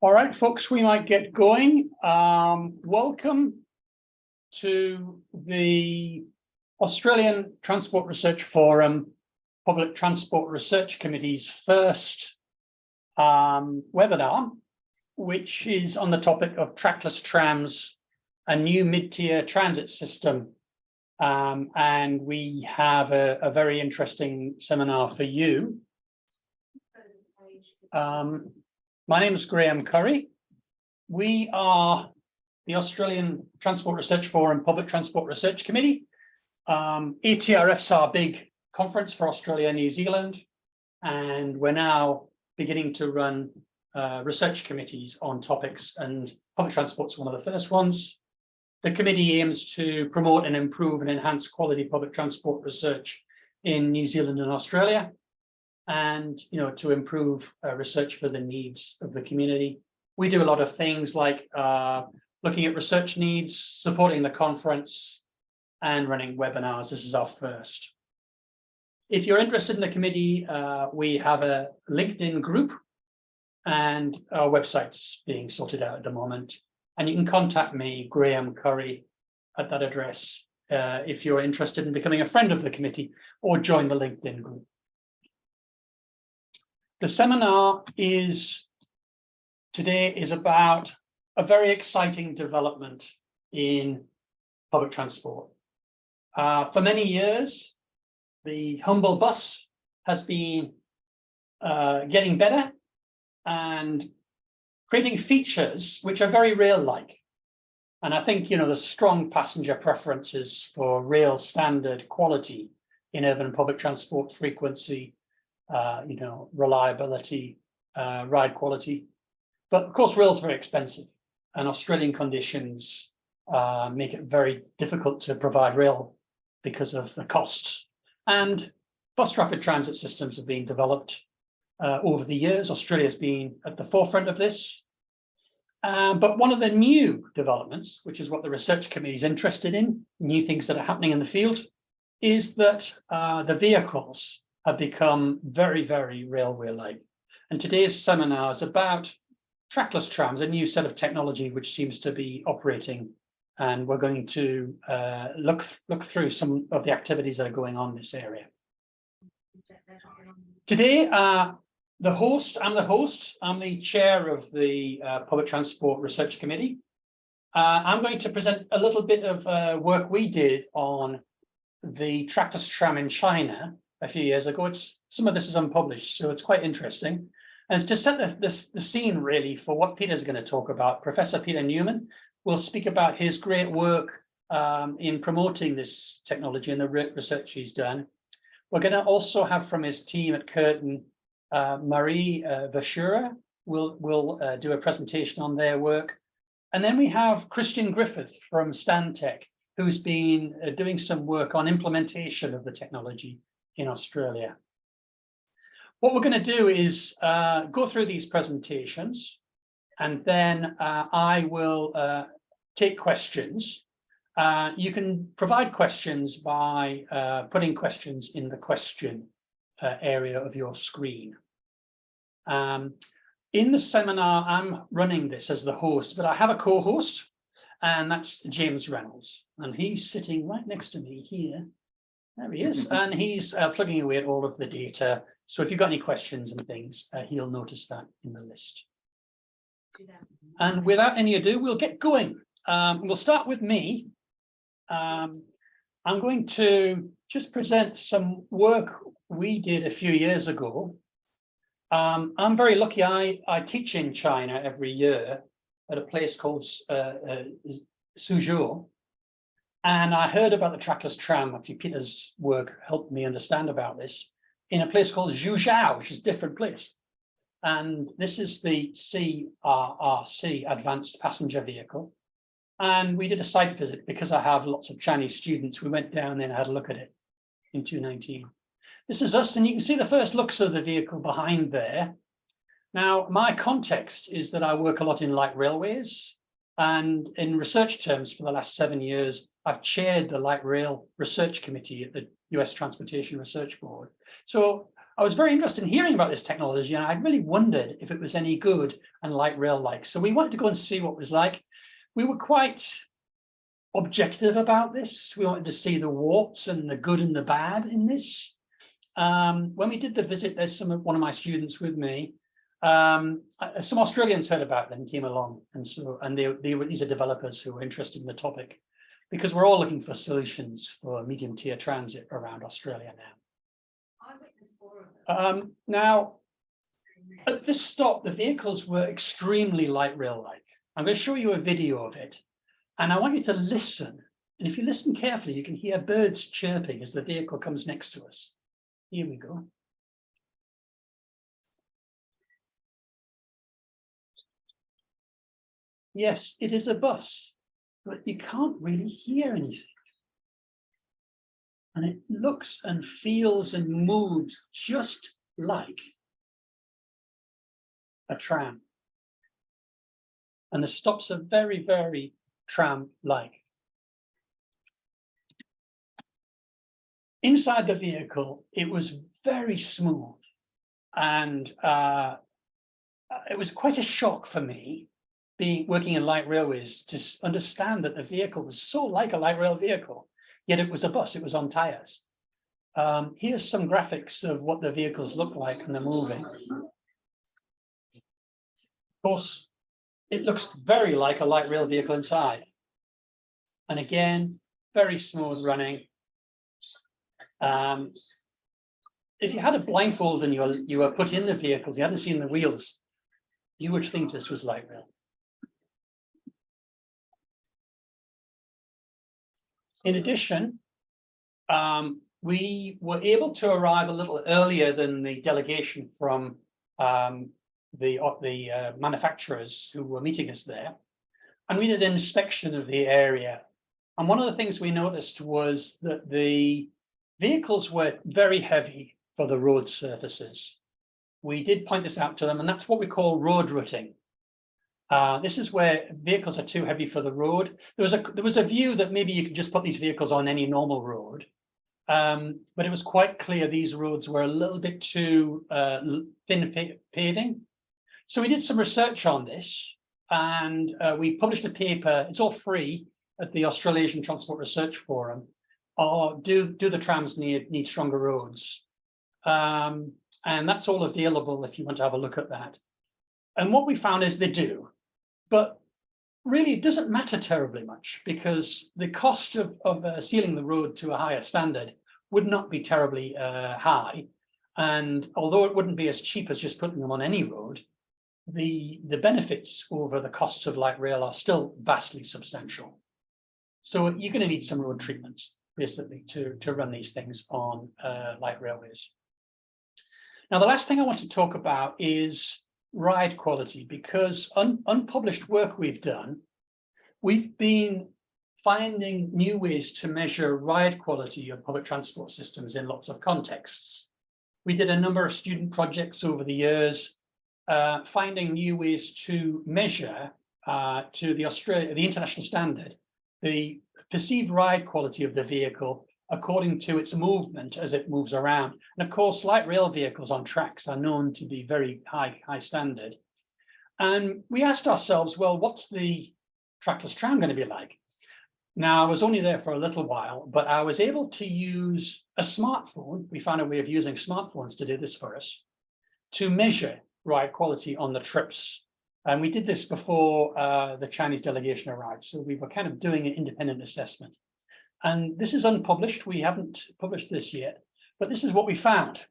All right, folks, we might get going. Welcome to the Australian Transport Research Forum Public Transport Research Committee's first webinar, which is on the topic of trackless trams, a new mid-tier transit system. And we have a very interesting seminar for you. My name is Graham Curry. We are the Australian Transport Research Forum Public Transport Research Committee. ATRF's our big conference for Australia and New Zealand, and we're now beginning to run research committees on topics, and public transport's one of the first ones. The committee aims to promote and improve and enhance quality public transport research in New Zealand and Australia, and to improve research for the needs of the community. We do a lot of things like looking at research needs, supporting the conference, and running webinars. This is our first. If you're interested in the committee, we have a LinkedIn group, and our website's being sorted out at the moment. And you can contact me, Graham Curry, at that address if you're interested in becoming a friend of the committee or join the LinkedIn group. The seminar today is about a very exciting development in public transport. For many years, the humble bus has been getting better and creating features which are very rail-like. And I think, the strong passenger preferences for rail standard quality in urban public transport, frequency, reliability, ride quality. But of course, rail's very expensive, and Australian conditions make it very difficult to provide rail because of the costs. And bus rapid transit systems have been developed over the years. Australia's been at the forefront of this. But one of the new developments, which is what the research committee is interested in, new things that are happening in the field, is that the vehicles have become very, very railway-like. And today's seminar is about trackless trams, a new set of technology which seems to be operating. And we're going to look through some of the activities that are going on in this area. Today, I'm the host. I'm the chair of the Public Transport Research Committee. I'm going to present a little bit of work we did on the trackless tram in China a few years ago. Some of this is unpublished, so it's quite interesting. And it's to set the scene really for what Peter's going to talk about. Professor Peter Newman will speak about his great work in promoting this technology and the research he's done. We're going to also have from his team at Curtin, Marie Vashura will do a presentation on their work. And then we have Christian Griffith from Stantec, who's been doing some work on implementation of the technology in Australia. What we're going to do is go through these presentations, and then I will take questions. You can provide questions by putting questions in the question area of your screen. In the seminar, I'm running this as the host, but I have a co-host, and that's James Reynolds, and he's sitting right next to me here. There he is, and he's plugging away at all of the data. So if you've got any questions and things, he'll notice that in the list. And without any ado, we'll get going. We'll start with me. I'm going to just present some work we did a few years ago. I'm very lucky. I teach in China every year at a place called Suzhou. And I heard about the trackless tram. Actually, Peter's work helped me understand about this in a place called Zhujiao, which is a different place. And this is the CRRC, Advanced Passenger Vehicle. And we did a site visit because I have lots of Chinese students. We went down there and had a look at it in 2019. This is us, and you can see the first looks of the vehicle behind there. Now, my context is that I work a lot in light railways. And in research terms, for the last 7 years, I've chaired the Light Rail Research Committee at the US Transportation Research Board. So I was very interested in hearing about this technology, and I really wondered if it was any good and light rail-like. So we wanted to go and see what it was like. We were quite objective about this. We wanted to see the warts and the good and the bad in this. When we did the visit, there's one of my students with me. Some Australians heard about them, came along, and these are developers who were interested in the topic, because we're all looking for solutions for medium-tier transit around Australia now. Now, at this stop, the vehicles were extremely light rail-like. I'm going to show you a video of it, and I want you to listen. And if you listen carefully, you can hear birds chirping as the vehicle comes next to us. Here we go. Yes, it is a bus, but you can't really hear anything. And it looks and feels and moves just like a tram. And the stops are very, very tram-like. Inside the vehicle, it was very smooth. And it was quite a shock for me, working in light railways, to understand that the vehicle was so like a light rail vehicle. Yet it was a bus, it was on tires. Here's some graphics of what the vehicles look like when they're moving. Of course, it looks very like a light rail vehicle inside. And again, very smooth running. If you had a blindfold and you were put in the vehicles, you hadn't seen the wheels, you would think this was light rail. In addition, we were able to arrive a little earlier than the delegation from the manufacturers who were meeting us there. And we did an inspection of the area. And one of the things we noticed was that the vehicles were very heavy for the road surfaces. We did point this out to them, and that's what we call road rutting. This is where vehicles are too heavy for the road. There was a view that maybe you could just put these vehicles on any normal road, but it was quite clear these roads were a little bit too thin paving. So we did some research on this, and we published a paper. It's all free at the Australasian Transport Research Forum. Or do the trams need stronger roads? And that's all available if you want to have a look at that. And what we found is they do. But really, it doesn't matter terribly much, because the cost of sealing the road to a higher standard would not be terribly high. And although it wouldn't be as cheap as just putting them on any road, the benefits over the costs of light rail are still vastly substantial. So you're going to need some road treatments, basically, to run these things on light railways. Now, the last thing I want to talk about is ride quality, because unpublished work we've done, we've been finding new ways to measure ride quality of public transport systems in lots of contexts. We did a number of student projects over the years, finding new ways to measure to the international standard, the perceived ride quality of the vehicle according to its movement as it moves around. And of course, light rail vehicles on tracks are known to be very high standard. And we asked ourselves, well, what's the trackless tram going to be like? Now, I was only there for a little while, but I was able to use a smartphone. We found a way of using smartphones to do this for us, to measure ride quality on the trips. And we did this before the Chinese delegation arrived. So we were kind of doing an independent assessment. And this is unpublished. We haven't published this yet, but this is what we found.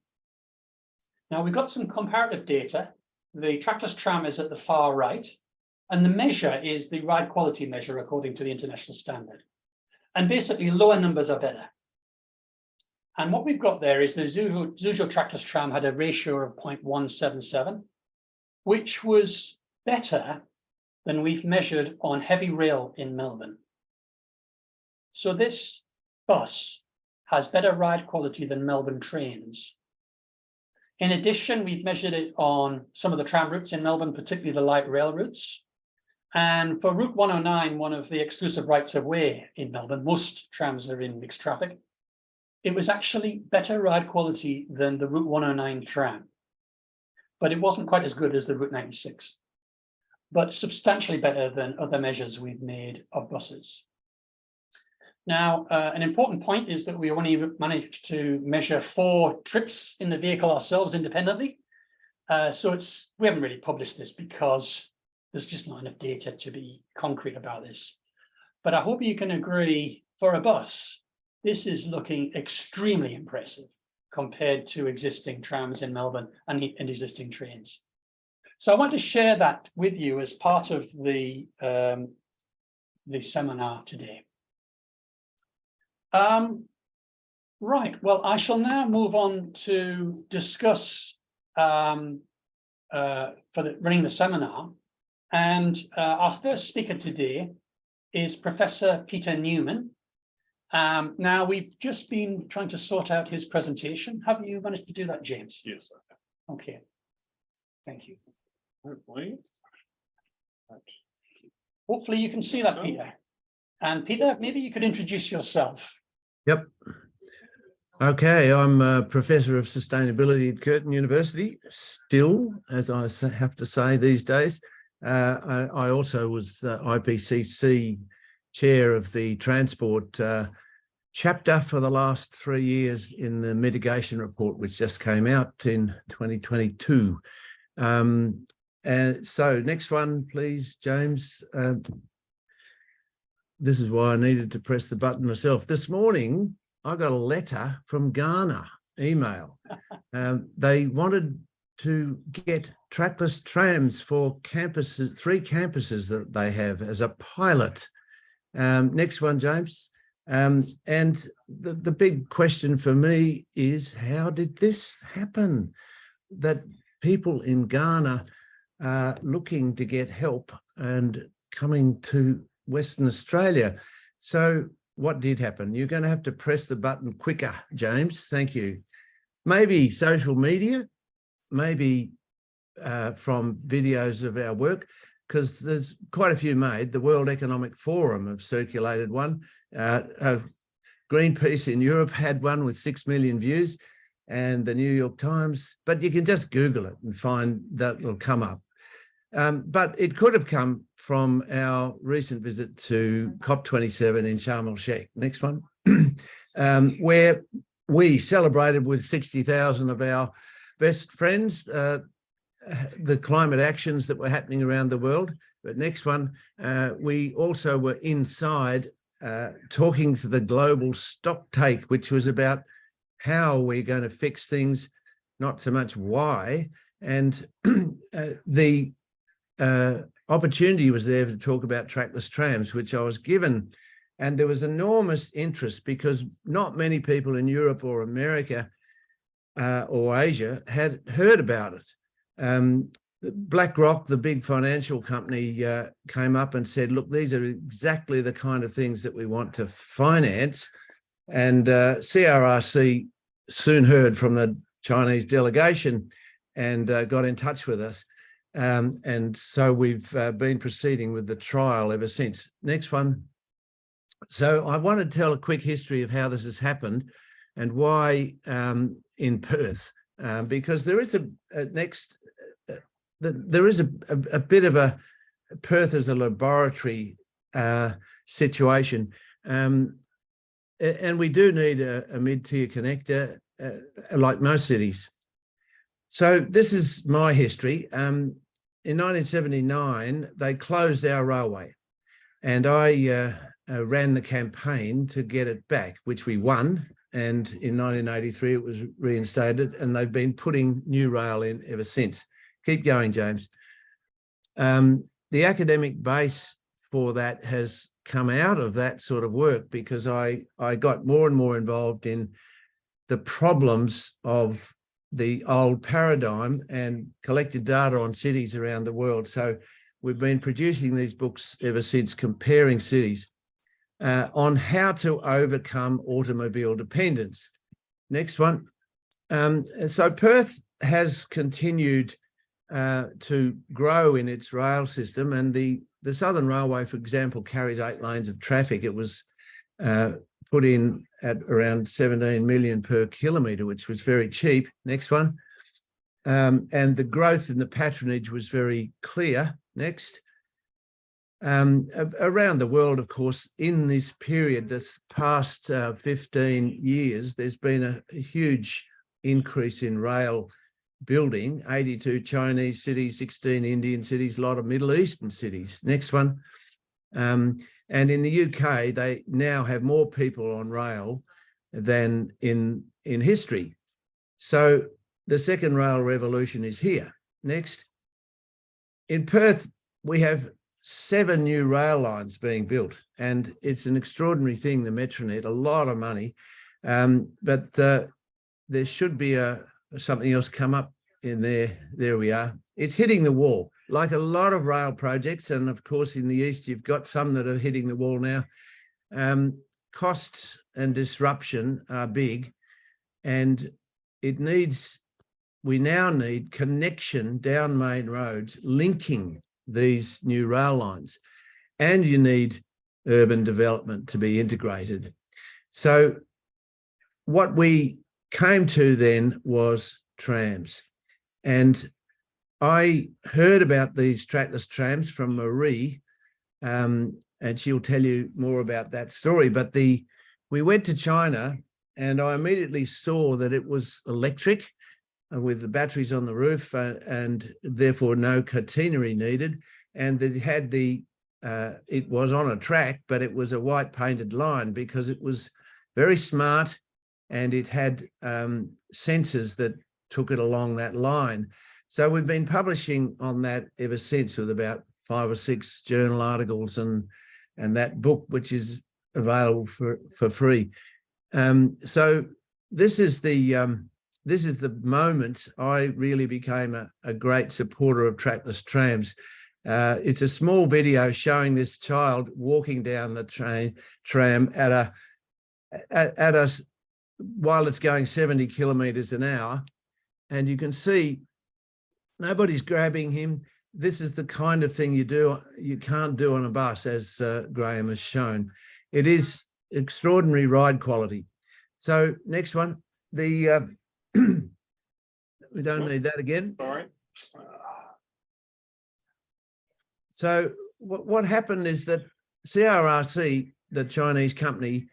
Now, we've got some comparative data. The trackless tram is at the far right, and the measure is the ride quality measure according to the international standard. And basically, lower numbers are better. And what we've got there is the Zhuzhou trackless tram had a ratio of 0.177, which was better than we've measured on heavy rail in Melbourne. So this bus has better ride quality than Melbourne trains. In addition, we've measured it on some of the tram routes in Melbourne, particularly the light rail routes. And for Route 109, one of the exclusive rights of way in Melbourne, most trams are in mixed traffic. It was actually better ride quality than the Route 109 tram, but it wasn't quite as good as the Route 96, but substantially better than other measures we've made of buses. Now, an important point is that we only managed to measure 4 trips in the vehicle ourselves independently. So we haven't really published this because there's just not enough data to be concrete about this. But I hope you can agree, for a bus, this is looking extremely impressive compared to existing trams in Melbourne and existing trains. So I want to share that with you as part of the seminar today. Right, well, I shall now move on to discuss running the seminar. And our first speaker today is Professor Peter Newman. Now, we've just been trying to sort out his presentation. Have you managed to do that, James? Yes, I have. Okay, thank you. Hopefully you can see that, Peter. And Peter, maybe you could introduce yourself. Yep. Okay, I'm a Professor of Sustainability at Curtin University, still, as I have to say these days. I also was the IPCC Chair of the Transport chapter for the last 3 years in the mitigation report, which just came out in 2022. And so next one, please, James. This is why I needed to press the button myself. This morning, I got a letter from Ghana, email. They wanted to get trackless trams for campuses, 3 campuses that they have as a pilot. Next one, James. And the big question for me is, how did this happen? That people in Ghana are looking to get help and coming to Western Australia. So what did happen? You're going to have to press the button quicker, James. Thank you. Maybe social media, maybe from videos of our work, because there's quite a few made. The World Economic Forum have circulated one. Greenpeace in Europe had one with 6 million views, and the New York Times, but you can just Google it and find that it'll come up. But it could have come from our recent visit to COP27 in Sharm El Sheikh. Next one, where we celebrated with 60,000 of our best friends the climate actions that were happening around the world. But next one, we also were inside talking to the global stock take, which was about how we're going to fix things, not so much why. And the opportunity was there to talk about trackless trams, which I was given. And there was enormous interest because not many people in Europe or America or Asia had heard about it. BlackRock, the big financial company, came up and said, look, these are exactly the kind of things that we want to finance. And CRRC soon heard from the Chinese delegation and got in touch with us. And so we've been proceeding with the trial ever since. Next one. So I want to tell a quick history of how this has happened and why in Perth, because there is a bit of a Perth as a laboratory situation, and we do need a mid-tier connector like most cities. So this is my history. In 1979, they closed our railway, and I ran the campaign to get it back, which we won. And in 1983, it was reinstated, and they've been putting new rail in ever since. Keep going, James. The academic base for that has come out of that sort of work because I got more and more involved in the problems of the old paradigm and collected data on cities around the world. So we've been producing these books ever since, comparing cities on how to overcome automobile dependence. Next one. So Perth has continued to grow in its rail system, and the Southern Railway, for example, carries 8 lanes of traffic. It was put in at around 17 million per kilometre, which was very cheap. Next one. And the growth in the patronage was very clear. Next. Around the world, of course, in this period, this past 15 years, there's been a huge increase in rail building, 82 Chinese cities, 16 Indian cities, a lot of Middle Eastern cities. Next one. And in the UK, they now have more people on rail than in history. So the second rail revolution is here. Next. In Perth, we have 7 new rail lines being built, and it's an extraordinary thing, the Metronet, a lot of money. But there should be something else come up in there. There we are. It's hitting the wall, like a lot of rail projects. And of course, in the East, you've got some that are hitting the wall now. Costs and disruption are big, and we now need connection down main roads linking these new rail lines, and you need urban development to be integrated. So what we came to then was trams, and I heard about these trackless trams from Marie, and she'll tell you more about that story. But we went to China, and I immediately saw that it was electric, with the batteries on the roof, and therefore no catenary needed. And it had it was on a track, but it was a white painted line because it was very smart, and it had sensors that took it along that line. So we've been publishing on that ever since, with about 5 or 6 journal articles and that book, which is available for free. So this is the moment I really became a great supporter of trackless trams. It's a small video showing this child walking down the tram while it's going 70 kilometres an hour. And you can see nobody's grabbing him. This is the kind of thing you can't do on a bus, as Graham has shown. It is extraordinary ride quality. So next one, we don't need that again. Sorry. So what happened is that CRRC, the Chinese company,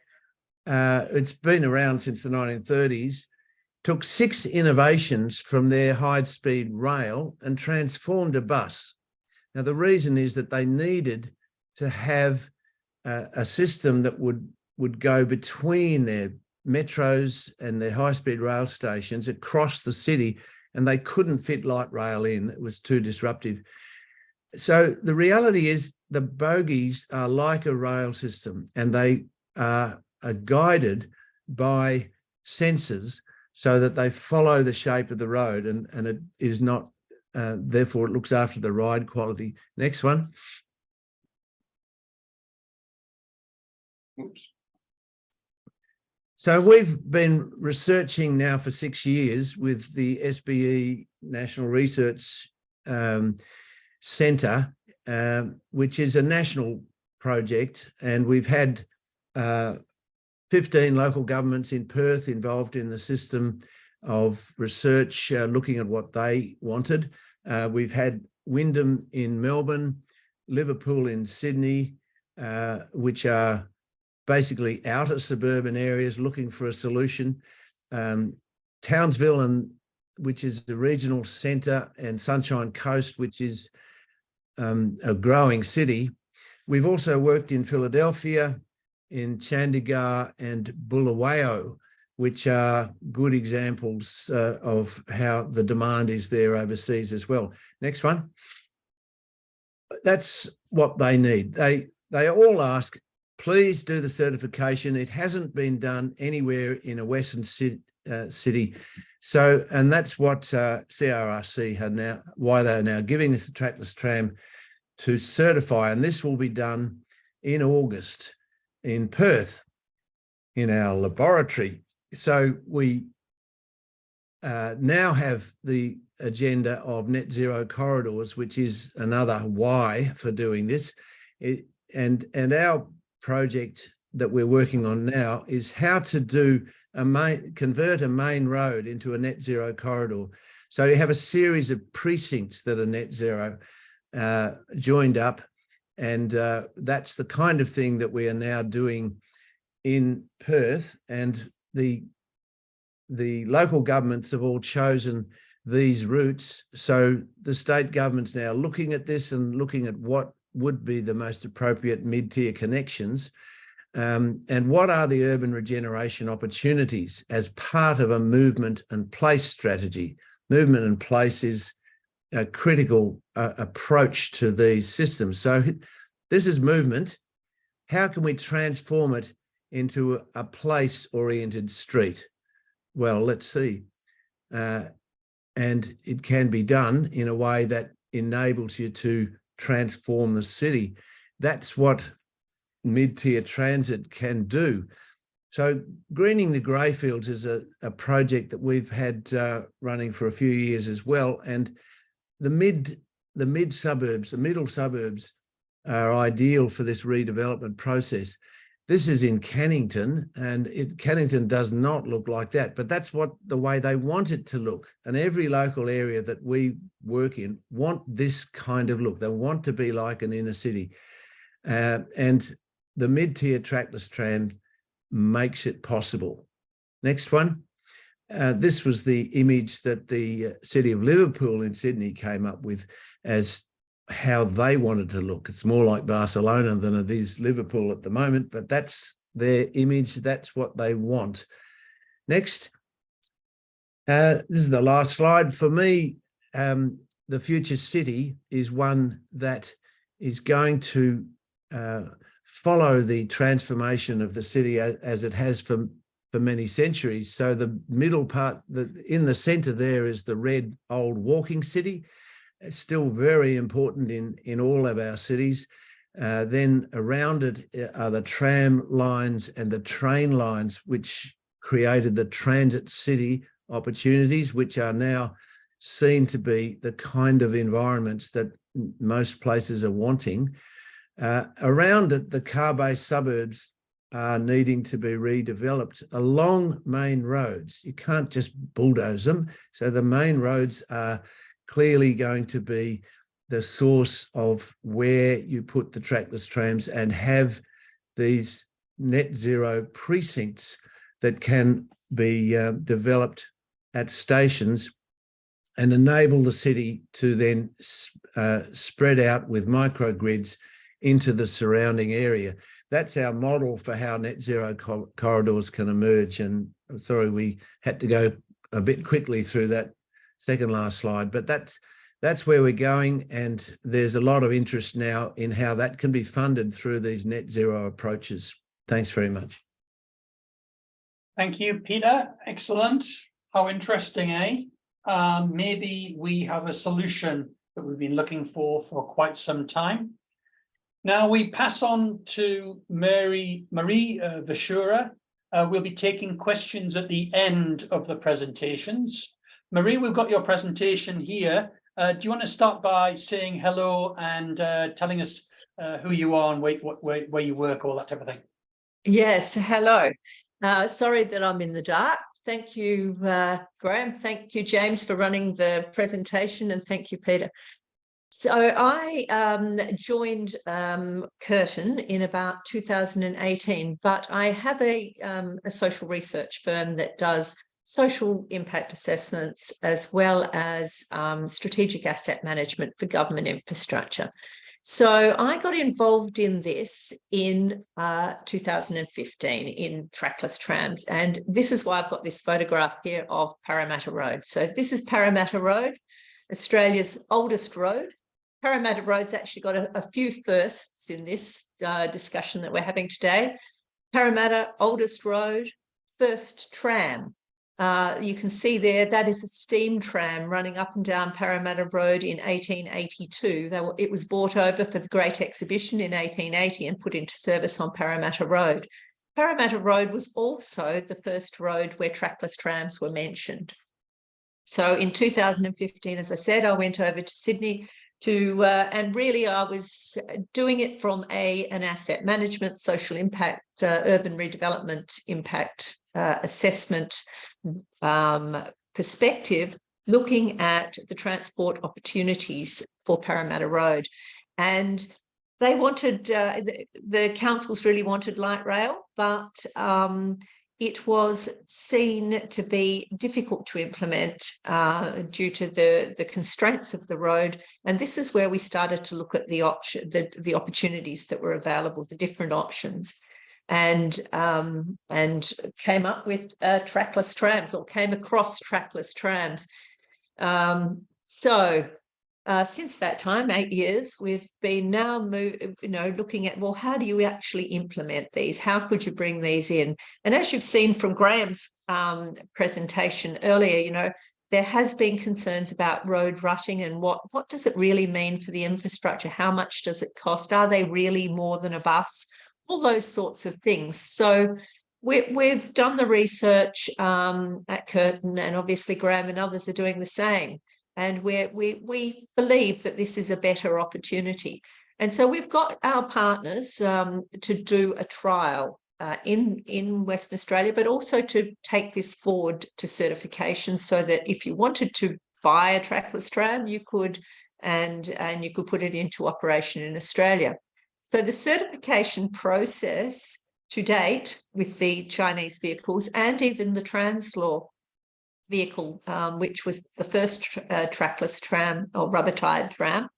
it's been around since the 1930s, took 6 innovations from their high-speed rail and transformed a bus. Now, the reason is that they needed to have a system that would go between their metros and their high-speed rail stations across the city, and they couldn't fit light rail in. It was too disruptive. So the reality is the bogies are like a rail system, and they are guided by sensors so that they follow the shape of the road, and it is not, therefore it looks after the ride quality. Next one. Oops. So we've been researching now for 6 years with the SBE National Research Centre, which is a national project, and we've had 15 local governments in Perth involved in the system of research, looking at what they wanted. We've had Wyndham in Melbourne, Liverpool in Sydney, which are basically outer suburban areas looking for a solution. Townsville, which is the regional centre, and Sunshine Coast, which is a growing city. We've also worked in Philadelphia, in Chandigarh and Bulawayo, which are good examples of how the demand is there overseas as well. Next one. That's what they need. They all ask, please do the certification. It hasn't been done anywhere in a Western city. So, and that's what CRRC had now, why they are now giving us the trackless tram to certify. And this will be done in August in Perth in our laboratory. So we now have the agenda of net zero corridors, which is another why for doing this. And our project that we're working on now is how to do convert a main road into a net zero corridor. So you have a series of precincts that are net zero joined up, and that's the kind of thing that we are now doing in Perth, and the local governments have all chosen these routes. So the state government's now looking at this and looking at what would be the most appropriate mid-tier connections, and what are the urban regeneration opportunities as part of a movement and place strategy. Movement and place is a critical approach to these systems. So this is movement. How can we transform it into a place-oriented street? Well, let's see. And it can be done in a way that enables you to transform the city. That's what mid-tier transit can do. So greening the greyfields is a project that we've had running for a few years as well. And the middle suburbs are ideal for this redevelopment process. This is in Cannington, and Cannington does not look like that, but that's the way they want it to look. And every local area that we work in want this kind of look. They want to be like an inner city. And the mid-tier trackless tram makes it possible. Next one. This was the image that the city of Liverpool in Sydney came up with as how they wanted to look. It's more like Barcelona than it is Liverpool at the moment, but that's their image. That's what they want. Next. This is the last slide. For me, the future city is one that is going to follow the transformation of the city as it has for many centuries. So the middle part, in the centre there is the red old walking city. It's still very important in all of our cities. Then around it are the tram lines and the train lines, which created the transit city opportunities, which are now seen to be the kind of environments that most places are wanting. Around it, the car-based suburbs are needing to be redeveloped along main roads. You can't just bulldoze them. So the main roads are clearly going to be the source of where you put the trackless trams and have these net zero precincts that can be developed at stations and enable the city to then spread out with microgrids into the surrounding area. That's our model for how net zero corridors can emerge. And I'm sorry, we had to go a bit quickly through that second last slide, but that's where we're going. And there's a lot of interest now in how that can be funded through these net zero approaches. Thanks very much. Thank you, Peter. Excellent. How interesting, eh? Maybe we have a solution that we've been looking for quite some time. Now we pass on to Marie Vashura. We'll be taking questions at the end of the presentations. Marie, we've got your presentation here. Do you want to start by saying hello and telling us who you are and where you work, all that type of thing? Yes, hello. Sorry that I'm in the dark. Thank you, Graham. Thank you, James, for running the presentation, and thank you, Peter. So I joined Curtin in about 2018, but I have a social research firm that does social impact assessments as well as strategic asset management for government infrastructure. So I got involved in this in 2015 in Trackless Trams, and this is why I've got this photograph here of Parramatta Road. So this is Parramatta Road, Australia's oldest road. Parramatta Road's actually got a few firsts in this discussion that we're having today. Parramatta, oldest road, first tram. You can see there, that is a steam tram running up and down Parramatta Road in 1882. It was brought over for the Great Exhibition in 1880 and put into service on Parramatta Road. Parramatta Road was also the first road where trackless trams were mentioned. So in 2015, as I said, I went over to Sydney, and really I was doing it from an asset management, social impact, urban redevelopment impact assessment perspective, looking at the transport opportunities for Parramatta Road. And they wanted, the councils really wanted light rail, but it was seen to be difficult to implement due to the constraints of the road. And this is where we started to look at the opportunities that were available, the different options, and came up with trackless trams, or came across trackless trams. Since that time, 8 years, we've been now looking at, well, how do you actually implement these? How could you bring these in? And as you've seen from Graham's presentation earlier, there has been concerns about road rutting and what does it really mean for the infrastructure? How much does it cost? Are they really more than a bus? All those sorts of things. So we've done the research at Curtin, and obviously Graham and others are doing the same. And we believe that this is a better opportunity. And so we've got our partners to do a trial in Western Australia, but also to take this forward to certification, so that if you wanted to buy a trackless tram, you could, and you could put it into operation in Australia. So the certification process to date with the Chinese vehicles, and even the Translaw vehicle, which was the first trackless tram or rubber-tired tram,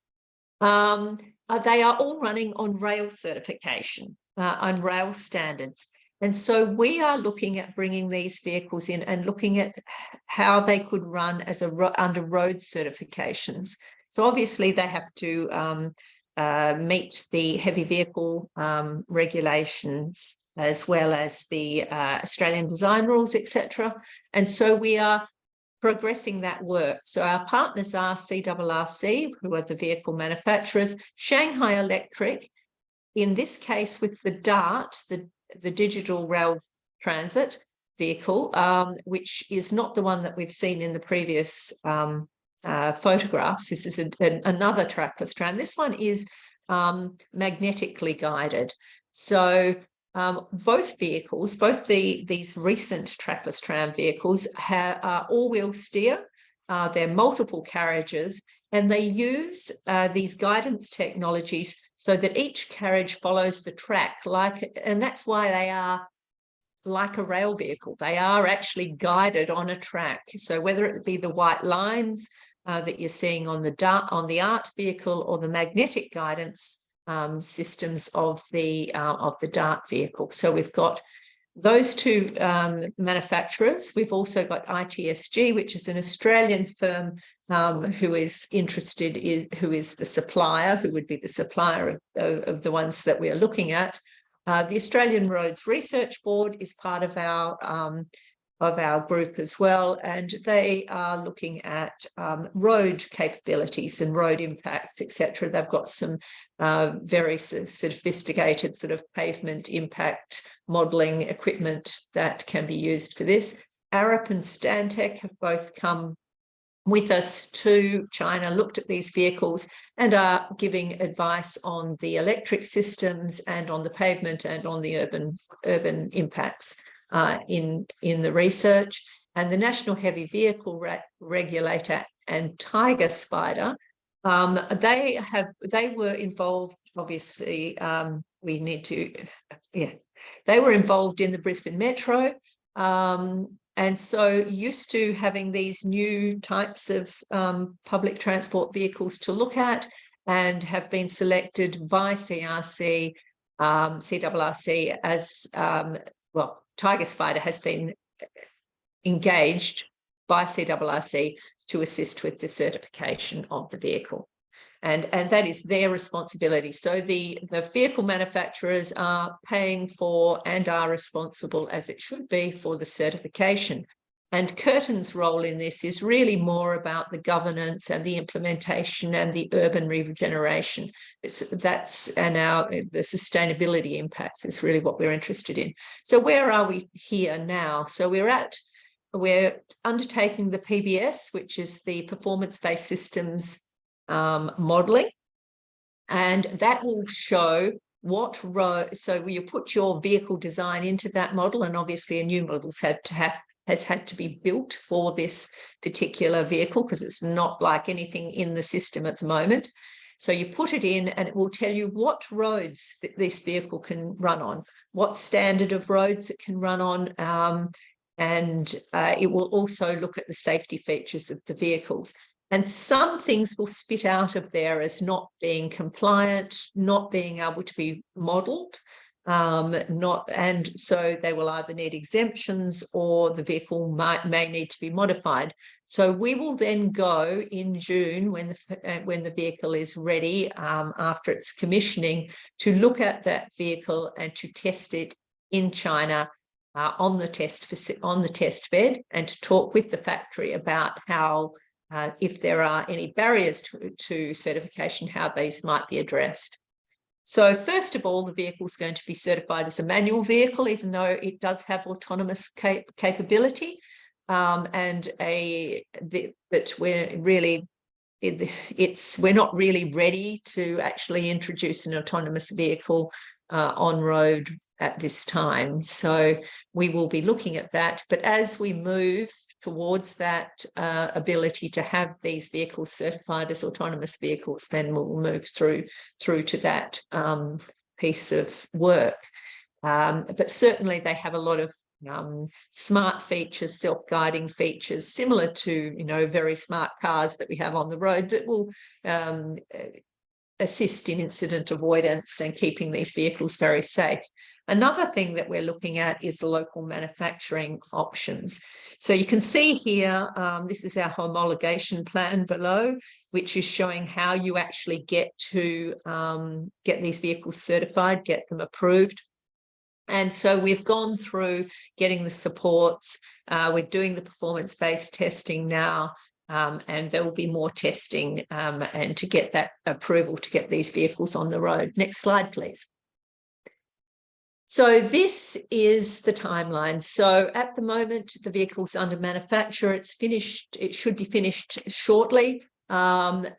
they are all running on rail certification, on rail standards. And so we are looking at bringing these vehicles in and looking at how they could run as under road certifications. So obviously they have to meet the heavy vehicle regulations, as well as the Australian design rules, etc. And so we are progressing that work. So our partners are CRRC, who are the vehicle manufacturers, Shanghai Electric, in this case with the DART, the digital rail transit vehicle, which is not the one that we've seen in the previous photographs. This is another trackless tram. This one is magnetically guided. So both vehicles, these recent trackless tram vehicles are all-wheel steer. They're multiple carriages, and they use these guidance technologies so that each carriage follows the track, and that's why they are like a rail vehicle. They are actually guided on a track. So whether it be the white lines that you're seeing on the ART vehicle, or the magnetic guidance systems of the DART vehicle. So we've got those two manufacturers. We've also got ITSG, which is an Australian firm who is interested in, who is the supplier, who would be the supplier of the ones that we are looking at. The Australian Roads Research Board is part of our group as well, and they are looking at road capabilities and road impacts, etc. They've got some very sophisticated sort of pavement impact modelling equipment that can be used for this. ATRF and Stantec have both come with us to China, looked at these vehicles, and are giving advice on the electric systems and on the pavement and on the urban impacts in the research. And the National Heavy Vehicle Regulator and Tiger Spider, they were involved, obviously. They were involved in the Brisbane Metro, and so used to having these new types of public transport vehicles to look at, and have been selected by CRRC as well. Tiger Spider has been engaged by CRRC to assist with the certification of the vehicle. And that is their responsibility. So the vehicle manufacturers are paying for and are responsible, as it should be, for the certification. And Curtin's role in this is really more about the governance and the implementation and the urban regeneration. The sustainability impacts is really what we're interested in. So where are we here now? So we're undertaking the PBS, which is the performance-based systems modelling, and that will show what road. So you put your vehicle design into that model, and obviously a new model has had to be built for this particular vehicle because it's not like anything in the system at the moment. So you put it in and it will tell you what roads that this vehicle can run on, what standard of roads it can run on, and it will also look at the safety features of the vehicles. And some things will spit out of there as not being compliant, not being able to be modelled, and so they will either need exemptions or the vehicle may need to be modified. So we will then go in June when the vehicle is ready, after its commissioning, to look at that vehicle and to test it in China on the test bed, and to talk with the factory about how, if there are any barriers to certification, how these might be addressed. So first of all, the vehicle is going to be certified as a manual vehicle, even though it does have autonomous capability, but we're not really ready to actually introduce an autonomous vehicle on road at this time. So we will be looking at that. But as we move towards that ability to have these vehicles certified as autonomous vehicles, then we'll move through to that piece of work. But certainly they have a lot of smart features, self-guiding features, similar to, very smart cars that we have on the road that will assist in incident avoidance and keeping these vehicles very safe. Another thing that we're looking at is the local manufacturing options. So you can see here, this is our homologation plan below, which is showing how you actually get to get these vehicles certified, get them approved. And so we've gone through getting the supports. We're doing the performance-based testing now, and there will be more testing and to get that approval to get these vehicles on the road. Next slide, please. So this is the timeline. So at the moment, the vehicle's under manufacture. It's finished. It should be finished shortly, and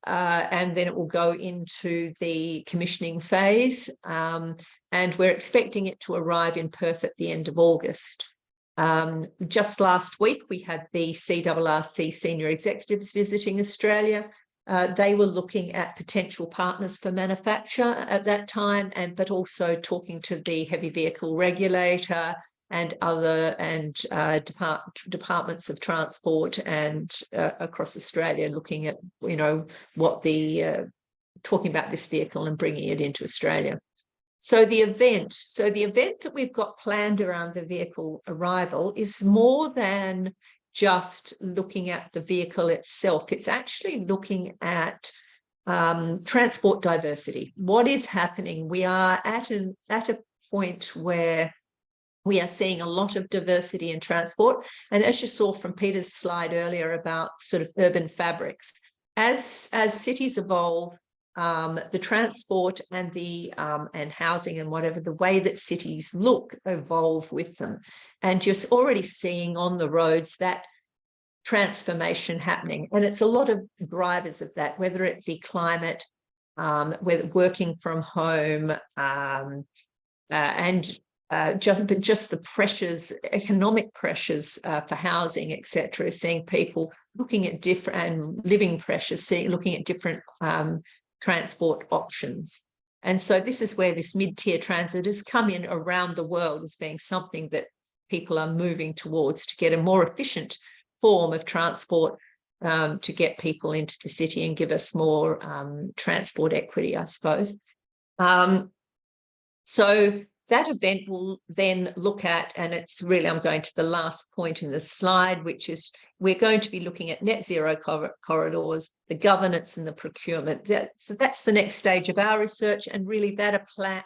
then it will go into the commissioning phase. And we're expecting it to arrive in Perth at the end of August. Just last week, we had the CRRC senior executives visiting Australia. They were looking at potential partners for manufacture at that time, but also talking to the heavy vehicle regulator and other departments of transport and across Australia, looking at what talking about this vehicle and bringing it into Australia. So the event that we've got planned around the vehicle arrival is more than just looking at the vehicle itself. It's actually looking at transport diversity. What is happening? We are at a point where we are seeing a lot of diversity in transport. And as you saw from Peter's slide earlier about sort of urban fabrics, as cities evolve, the transport and the and housing and whatever, the way that cities look evolve with them. And you're already seeing on the roads that transformation happening. And it's a lot of drivers of that, whether it be climate, whether working from home, and just the pressures, economic pressures for housing, etc., seeing people looking at different, and living pressures, looking at different transport options. And so this is where this mid-tier transit has come in around the world as being something that people are moving towards to get a more efficient form of transport to get people into the city and give us more transport equity, I suppose. So that event will then look at, and it's really, I'm going to the last point in the slide, which is we're going to be looking at net zero corridors, the governance and the procurement. So that's the next stage of our research, and really that planned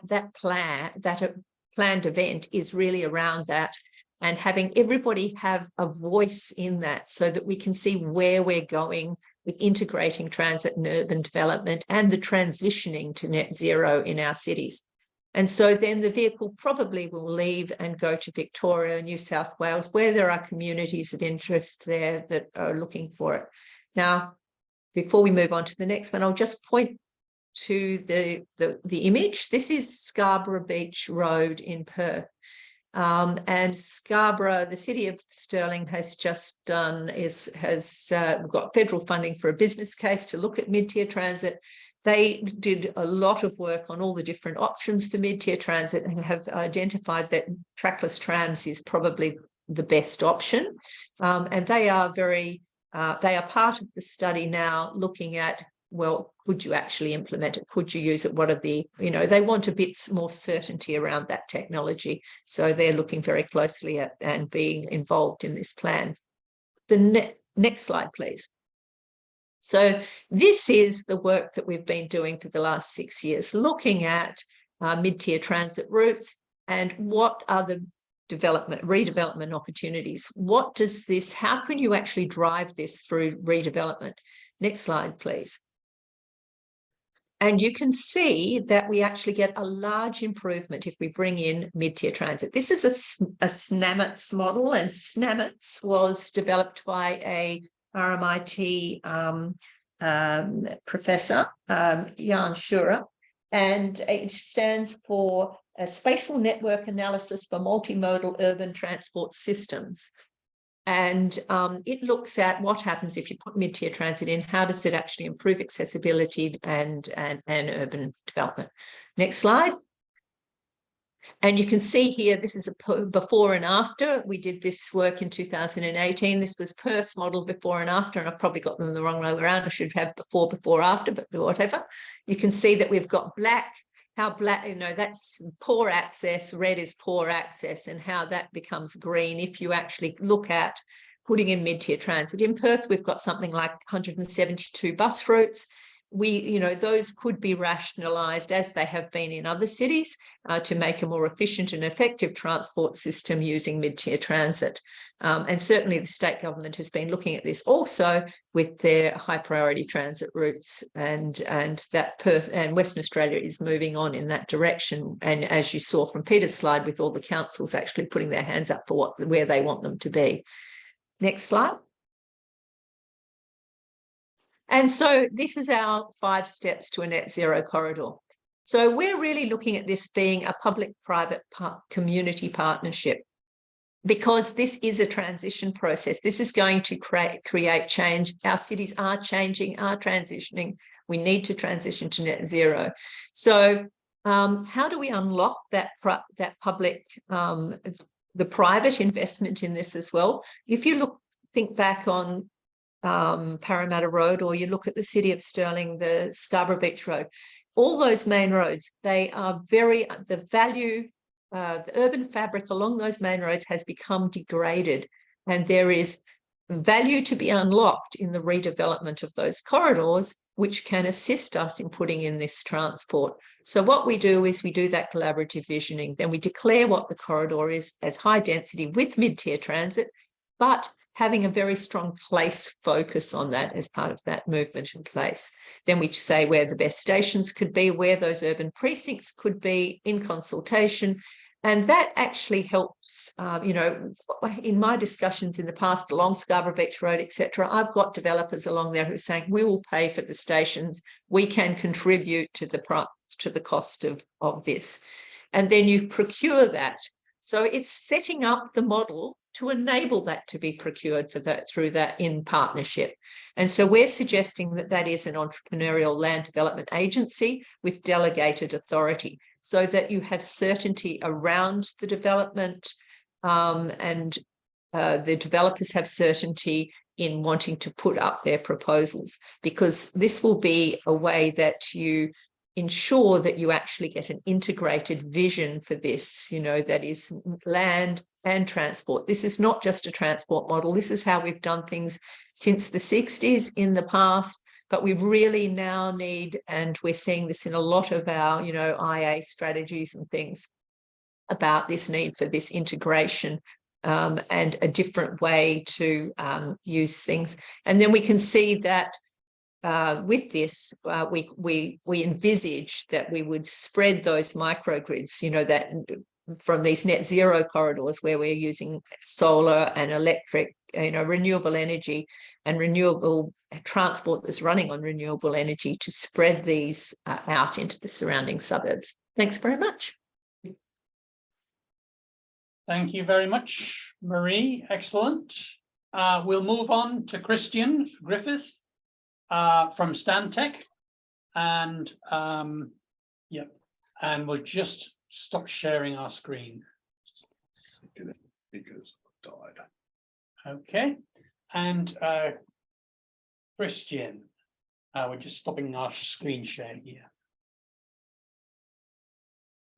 event is really around that, and having everybody have a voice in that so that we can see where we're going with integrating transit and urban development and the transitioning to net zero in our cities. And so then the vehicle probably will leave and go to Victoria, New South Wales, where there are communities of interest there that are looking for it. Now, before we move on to the next one, I'll just point to the image. This is Scarborough Beach Road in Perth. And Scarborough, the City of Stirling has just done, got federal funding for a business case to look at mid-tier transit. They did a lot of work on all the different options for mid-tier transit and have identified that trackless trams is probably the best option. And they are part of the study now looking at, well, could you actually implement it? Could you use it? What are the, they want a bit more certainty around that technology. So they're looking very closely at and being involved in this plan. The next slide, please. So this is the work that we've been doing for the last 6 years, looking at mid-tier transit routes and what are the redevelopment opportunities. How can you actually drive this through redevelopment? Next slide, please. And you can see that we actually get a large improvement if we bring in mid-tier transit. This is a SNAMETS model, and SNAMETS was developed by a RMIT professor, Jan Schurer, and it stands for a Spatial Network Analysis for Multimodal Urban Transport Systems. And it looks at what happens if you put mid-tier transit in, how does it actually improve accessibility and urban development. Next slide. And you can see here, this is a before and after. We did this work in 2018. This was Perth's model before and after, and I've probably got them the wrong way around. I should have before, after, but whatever. You can see that we've got black, that's poor access, red is poor access, and how that becomes green if you actually look at putting in mid-tier transit. In Perth, we've got something like 172 bus routes. Those could be rationalised, as they have been in other cities, to make a more efficient and effective transport system using mid-tier transit. And certainly the state government has been looking at this also with their high priority transit routes, and that Perth and Western Australia is moving on in that direction. And as you saw from Peter's slide, with all the councils actually putting their hands up for where they want them to be. Next slide. And so this is our 5 steps to a net zero corridor. So we're really looking at this being a public-private community partnership, because this is a transition process. This is going to create change. Our cities are changing, are transitioning. We need to transition to net zero. So how do we unlock that public, the private investment in this as well? If you think back on Parramatta Road, or you look at the City of Stirling, the Scarborough Beach Road, all those main roads, they are the urban fabric along those main roads has become degraded, and there is value to be unlocked in the redevelopment of those corridors, which can assist us in putting in this transport. So what we do is we do that collaborative visioning, then we declare what the corridor is as high density with mid-tier transit, but having a very strong place focus on that as part of that movement in place. Then we say where the best stations could be, where those urban precincts could be in consultation. And that actually helps, in my discussions in the past along Scarborough Beach Road, etc., I've got developers along there who are saying, we will pay for the stations, we can contribute to the cost of this. And then you procure that. So it's setting up the model to enable that to be procured through that in partnership. And so we're suggesting that is an entrepreneurial land development agency with delegated authority, so that you have certainty around the development, and the developers have certainty in wanting to put up their proposals, because this will be a way that you ensure that you actually get an integrated vision for this, that is land and transport. This is not just a transport model. This is how we've done things since the 60s in the past, but we really now need, and we're seeing this in a lot of our, IA strategies and things, about this need for this integration and a different way to use things. And then we can see that with this, we envisage that we would spread those microgrids, that from these net zero corridors where we're using solar and electric renewable energy and renewable transport that's running on renewable energy to spread these out into the surrounding suburbs. Thanks very much. Thank you very much, Marie. Excellent. We'll move on to Christian Griffith from Stantec. And yep, and we'll just stop sharing our screen. Because died. Okay, and Christian, we're just stopping our screen share here.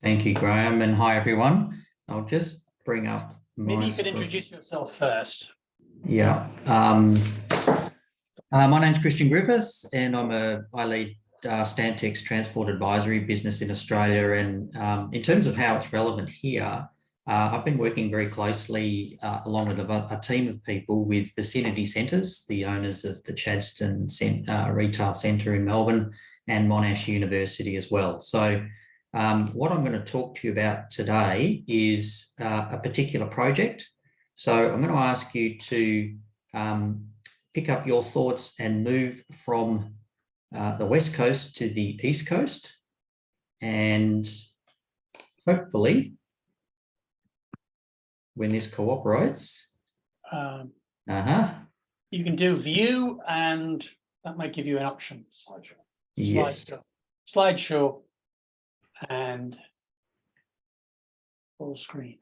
Thank you, Graham, and hi everyone. I'll just bring up my Maybe you could screen. introduce yourself first. Yeah. My name's Christian Griffiths, and I lead Stantec's transport advisory business in Australia. And in terms of how it's relevant here, I've been working very closely along with a team of people with Vicinity Centres, the owners of the Chadstone Retail Centre in Melbourne, and Monash University as well. So what I'm going to talk to you about today is a particular project. So I'm going to ask you to pick up your thoughts and move from the West Coast to the East Coast, and hopefully when this cooperates, you can do view, and that might give you an option. Slideshow. Yes. Slideshow and full screen.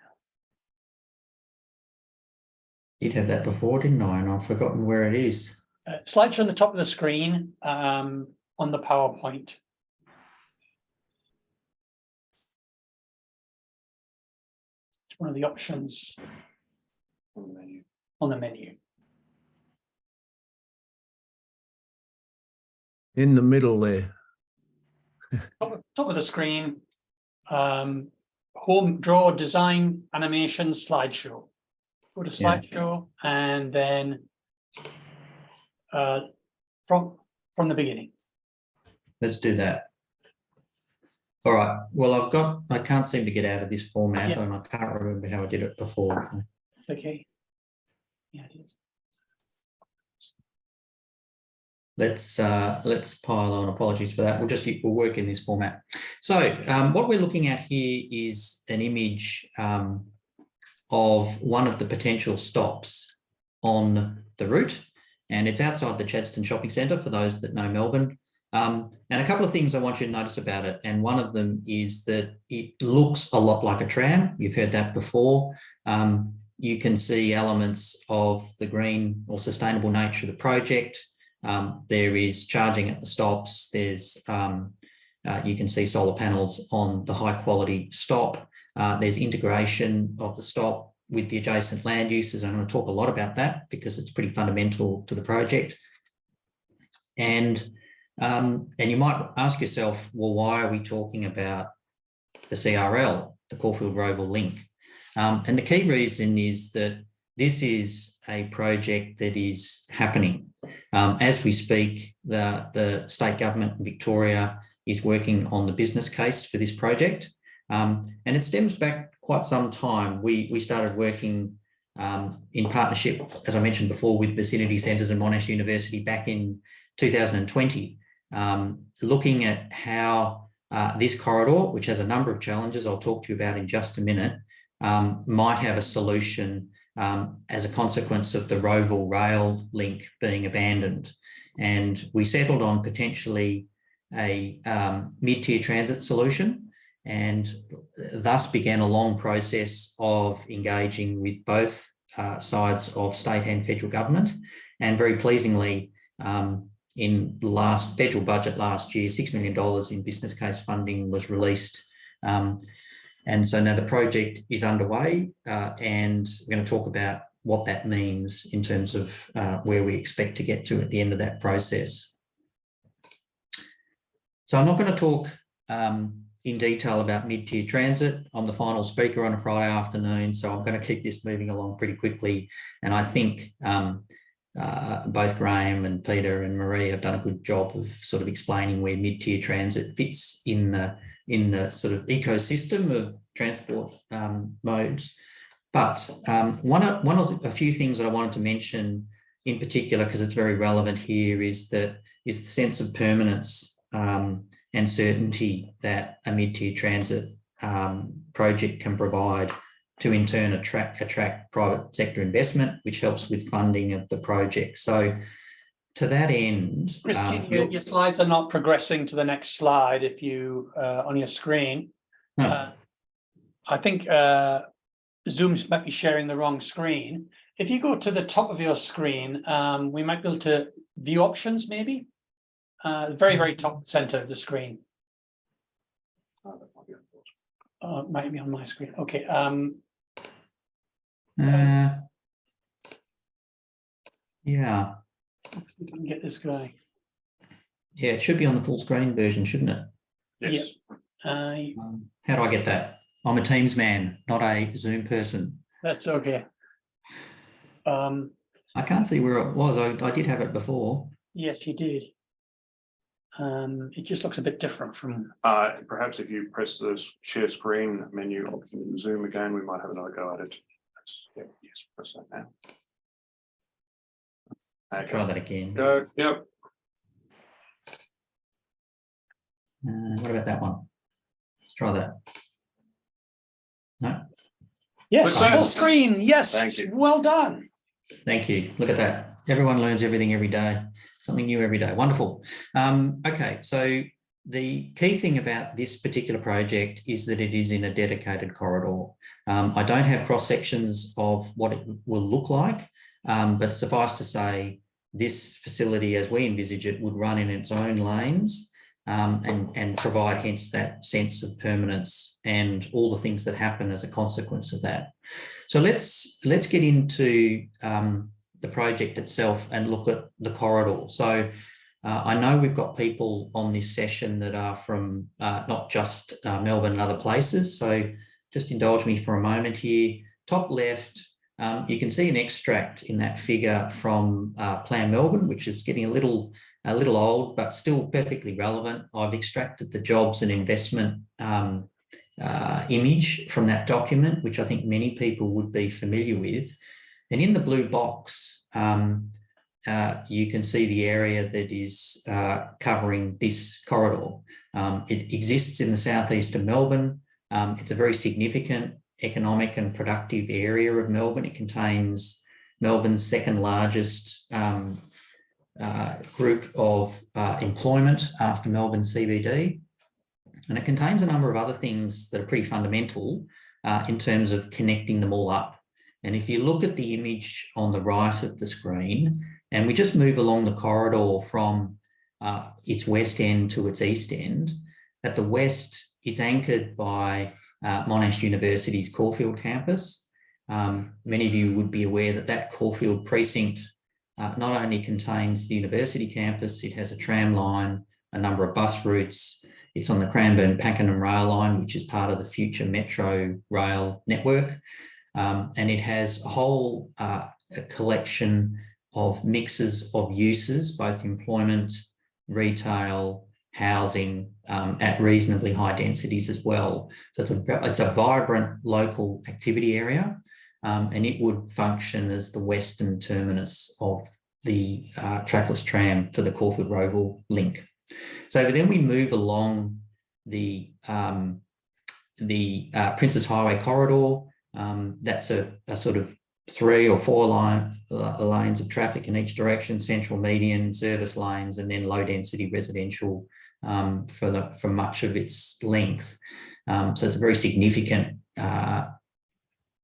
Did have that before, didn't I? And I've forgotten where it is. Slideshow on the top of the screen on the PowerPoint. It's one of the options on the menu. In the middle there. Top of the screen, home, draw, design, animation, slideshow. Go to slideshow, and then from the beginning. Let's do that. All right. Well, I can't seem to get out of this format, and I can't remember how I did it before. It's okay. Yeah, it is. Let's pile on. Apologies for that. We'll work in this format. So what we're looking at here is an image of one of the potential stops on the route, and it's outside the Chadstone Shopping Centre for those that know Melbourne. And a couple of things I want you to notice about it, and one of them is that it looks a lot like a tram. You've heard that before. You can see elements of the green or sustainable nature of the project. There is charging at the stops. There's you can see solar panels on the high quality stop. There's integration of the stop with the adjacent land uses. I'm going to talk a lot about that because it's pretty fundamental to the project. And you might ask yourself, well, why are we talking about the CRL, the Caulfield-Roval link? And the key reason is that this is a project that is happening. As we speak, the state government in Victoria is working on the business case for this project. And it stems back quite some time. We started working in partnership, as I mentioned before, with Vicinity Centres and Monash University back in 2020, looking at how this corridor, which has a number of challenges I'll talk to you about in just a minute, might have a solution as a consequence of the Roval rail link being abandoned. And we settled on potentially a mid-tier transit solution, and thus began a long process of engaging with both sides of state and federal government. And very pleasingly, in the last federal budget last year, $6 million in business case funding was released. And so now the project is underway, and we're going to talk about what that means in terms of where we expect to get to at the end of that process. So I'm not going to talk in detail about mid-tier transit. I'm the final speaker on a Friday afternoon, so I'm going to keep this moving along pretty quickly. And I think both Graham and Peter and Marie have done a good job of sort of explaining where mid-tier transit fits in the sort of ecosystem of transport modes. But a few things that I wanted to mention in particular, because it's very relevant here, is the sense of permanence and certainty that a mid-tier transit project can provide to in turn attract private sector investment, which helps with funding of the project. So to that end, Christian, your slides are not progressing to the next slide. If you on your screen, I think Zoom might be sharing the wrong screen. If you go to the top of your screen, we might be able to view options, maybe. Very, very top center of the screen. It might be on my screen. Okay. Yeah. Let's see if I can get this going. Yeah, it should be on the full screen version, shouldn't it? Yes. How do I get that? I'm a Teams man, not a Zoom person. That's okay. I can't see where it was. I did have it before. Yes, you did. It just looks a bit different from. Perhaps if you press the share screen menu option in Zoom again, we might have another go at it. Yes, press that now. Okay. Try that again. Go. Yep. What about that one? Let's try that. No. Yes, Click full that. screen. Yes. Thank you. Well done. Thank you. Look at that. Everyone learns everything every day. Something new every day. Wonderful. Okay, so the key thing about this particular project is that it is in a dedicated corridor. I don't have cross sections of what it will look like, but suffice to say, this facility, as we envisage it, would run in its own lanes and provide hence that sense of permanence and all the things that happen as a consequence of that. So let's get into the project itself and look at the corridor. So I know we've got people on this session that are from not just Melbourne and other places. So just indulge me for a moment here. Top left, you can see an extract in that figure from Plan Melbourne, which is getting a little old, but still perfectly relevant. I've extracted the jobs and investment image from that document, which I think many people would be familiar with. And in the blue box, you can see the area that is covering this corridor. It exists in the southeast of Melbourne. It's a very significant economic and productive area of Melbourne. It contains Melbourne's second largest group of employment after Melbourne CBD. And it contains a number of other things that are pretty fundamental in terms of connecting them all up. And if you look at the image on the right of the screen, and we just move along the corridor from its west end to its east end, at the west, it's anchored by Monash University's Caulfield campus. Many of you would be aware that that Caulfield precinct not only contains the university campus, it has a tram line, a number of bus routes. It's on the Cranbourne-Pakenham rail line, which is part of the future metro rail network. And it has a whole a collection of mixes of uses, both employment, retail, housing, at reasonably high densities as well. So it's a vibrant local activity area, and it would function as the western terminus of the trackless tram for the Caulfield-Roval link. So then we move along the Princes Highway corridor. That's a sort of 3 or 4 lanes of traffic in each direction, central median, service lanes, and then low density residential for much of its length. So it's a very significant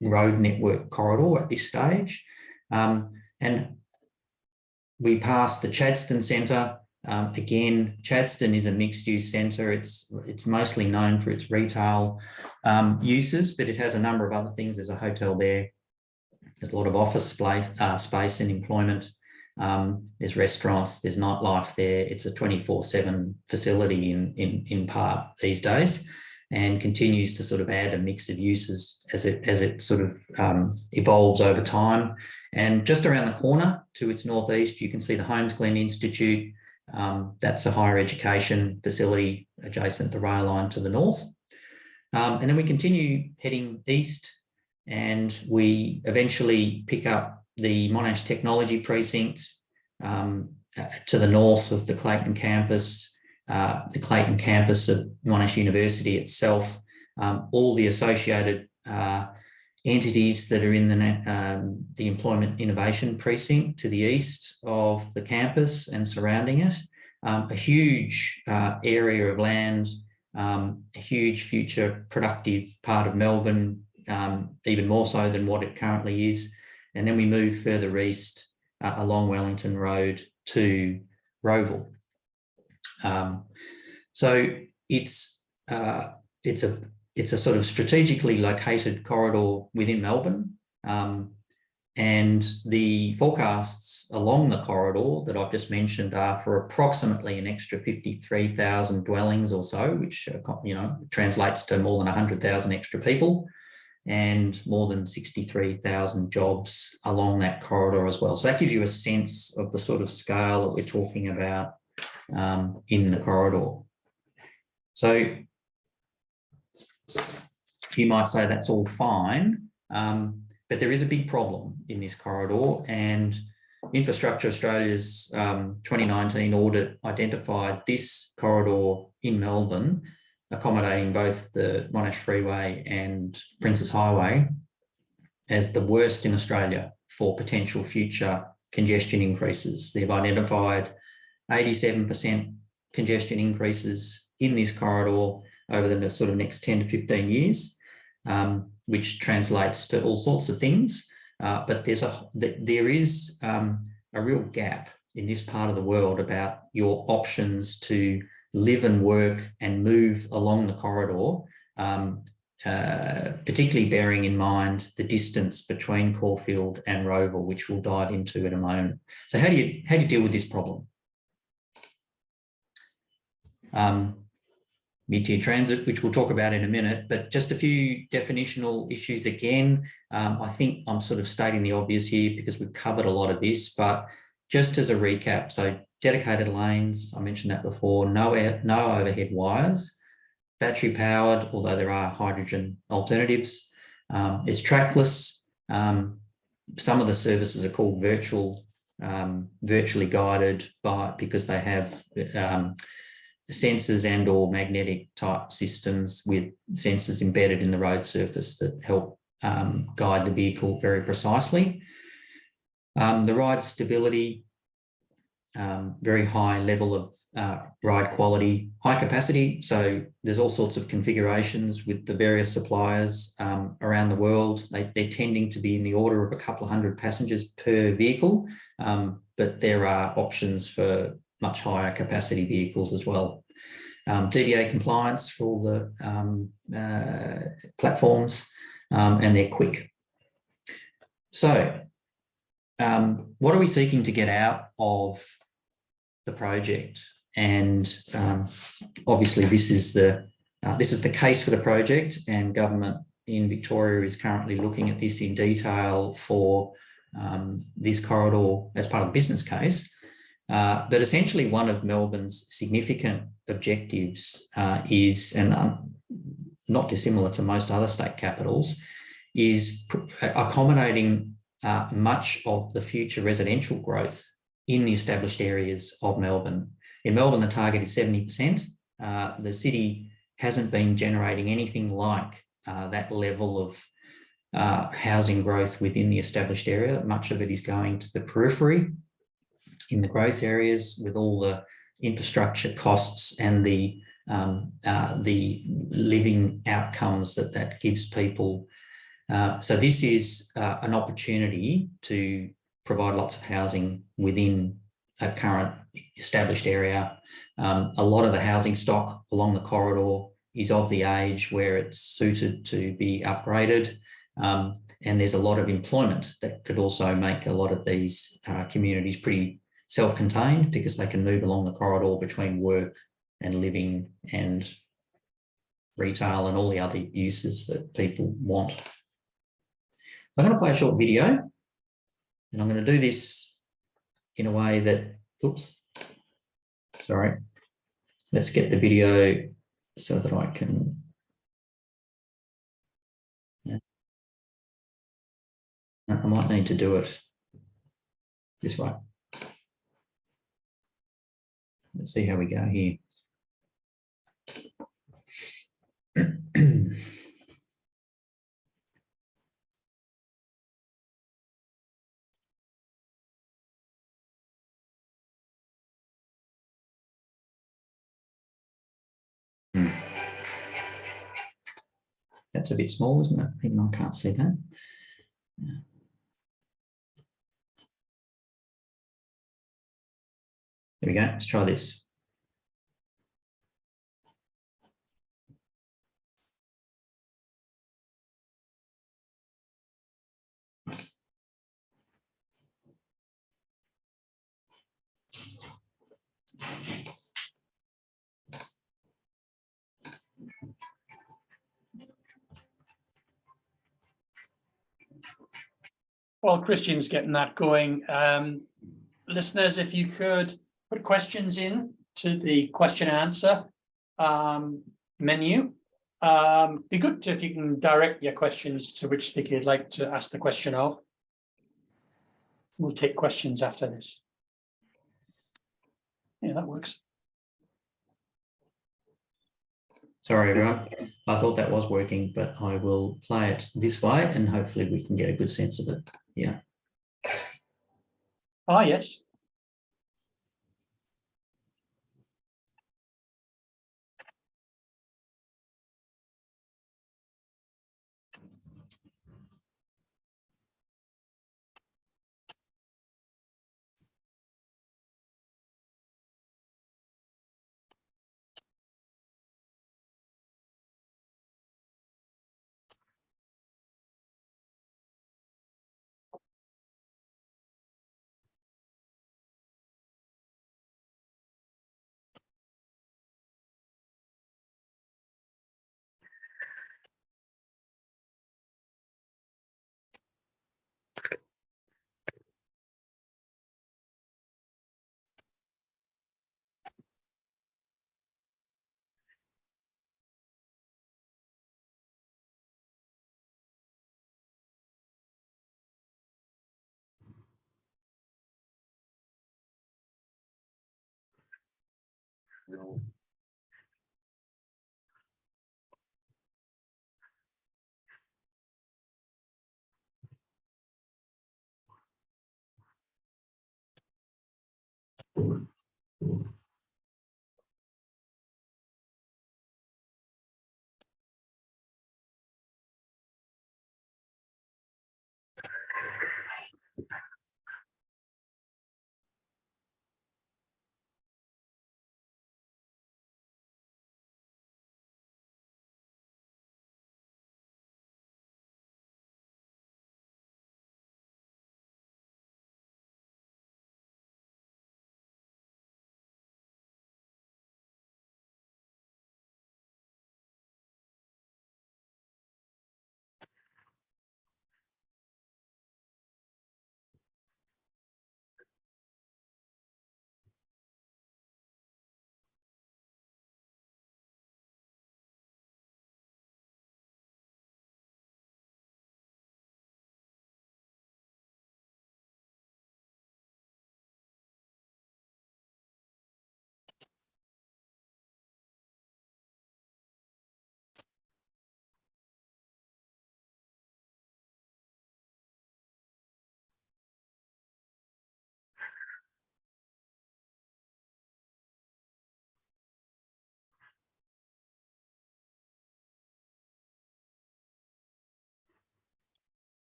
road network corridor at this stage. And we pass the Chadstone Centre. Again, Chadstone is a mixed-use centre. It's mostly known for its retail uses, but it has a number of other things. There's a hotel there. There's a lot of office space and employment. There's restaurants. There's nightlife there. It's a 24/7 facility in part these days, and continues to sort of add a mix of uses as it sort of evolves over time. And just around the corner to its northeast, you can see the Holmes Glen Institute. That's a higher education facility adjacent to the rail line to the north. And then we continue heading east and we eventually pick up the Monash Technology Precinct to the north of the Clayton campus of Monash University itself, all the associated entities that are in the Employment Innovation Precinct to the east of the campus and surrounding it, a huge area of land, a huge future productive part of Melbourne, even more so than what it currently is. And then we move further east along Wellington Road to Roeville. So it's a sort of strategically located corridor within Melbourne, and the forecasts along the corridor that I've just mentioned are for approximately an extra 53,000 dwellings or so, which translates to more than 100,000 extra people, and more than 63,000 jobs along that corridor as well. So that gives you a sense of the sort of scale that we're talking about in the corridor. So you might say that's all fine, but there is a big problem in this corridor, and Infrastructure Australia's 2019 audit identified this corridor in Melbourne, accommodating both the Monash Freeway and Princes Highway, as the worst in Australia for potential future congestion increases. They've identified 87% congestion increases in this corridor over the sort of next 10 to 15 years, which translates to all sorts of things. But there is a real gap in this part of the world about your options to live and work and move along the corridor, particularly bearing in mind the distance between Caulfield and Roeville, which we'll dive into in a moment. So how do you deal with this problem? Mid-tier transit, which we'll talk about in a minute, but just a few definitional issues again. I think I'm sort of stating the obvious here because we've covered a lot of this, but just as a recap, so dedicated lanes, I mentioned that before, no overhead wires, battery powered, although there are hydrogen alternatives. It's trackless. Some of the services are called virtually guided because they have sensors and or magnetic type systems with sensors embedded in the road surface that help guide the vehicle very precisely. The ride stability, very high level of ride quality, high capacity. So there's all sorts of configurations with the various suppliers around the world. They're tending to be in the order of a couple of hundred passengers per vehicle, but there are options for much higher capacity vehicles as well. DDA compliance for all the platforms, and they're quick. So what are we seeking to get out of the project? And obviously this is the case for the project, and government in Victoria is currently looking at this in detail for this corridor as part of the business case. But essentially one of Melbourne's significant objectives is, and not dissimilar to most other state capitals, is accommodating much of the future residential growth in the established areas of Melbourne. In Melbourne, the target is 70%. The city hasn't been generating anything like that level of housing growth within the established area. Much of it is going to the periphery in the growth areas with all the infrastructure costs and the living outcomes that gives people. So this is an opportunity to provide lots of housing within a current established area. A lot of the housing stock along the corridor is of the age where it's suited to be upgraded. And there's a lot of employment that could also make a lot of these communities pretty self-contained, because they can move along the corridor between work and living and retail and all the other uses that people want. I'm going to play a short video, and I'm going to do this in a way that, oops, sorry, let's get the video so that I can I might need to do it this way. Let's see how we go here. That's a bit small, isn't it? Even I can't see that. Yeah. There we go. Let's try this. While Christian's getting that going, listeners, if you could put questions in to the question answer menu. Be good if you can direct your questions to which speaker you'd like to ask the question of. We'll take questions after this. Yeah, that works. Sorry, everyone. I thought that was working, but I will play it this way and hopefully we can get a good sense of it. Yeah. Ah, yes.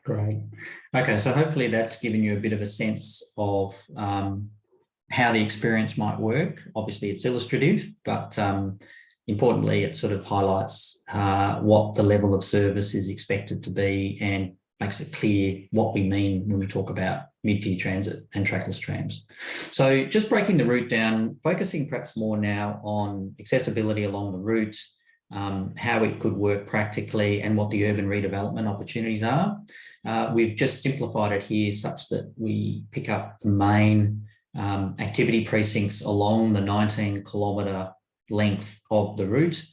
Great. Okay, so hopefully that's given you a bit of a sense of how the experience might work. Obviously, it's illustrative, but importantly, it sort of highlights what the level of service is expected to be and makes it clear what we mean when we talk about mid-tier transit and trackless trams. So just breaking the route down, focusing perhaps more now on accessibility along the route, how it could work practically and what the urban redevelopment opportunities are. We've just simplified it here such that we pick up the main activity precincts along the 19-kilometre length of the route.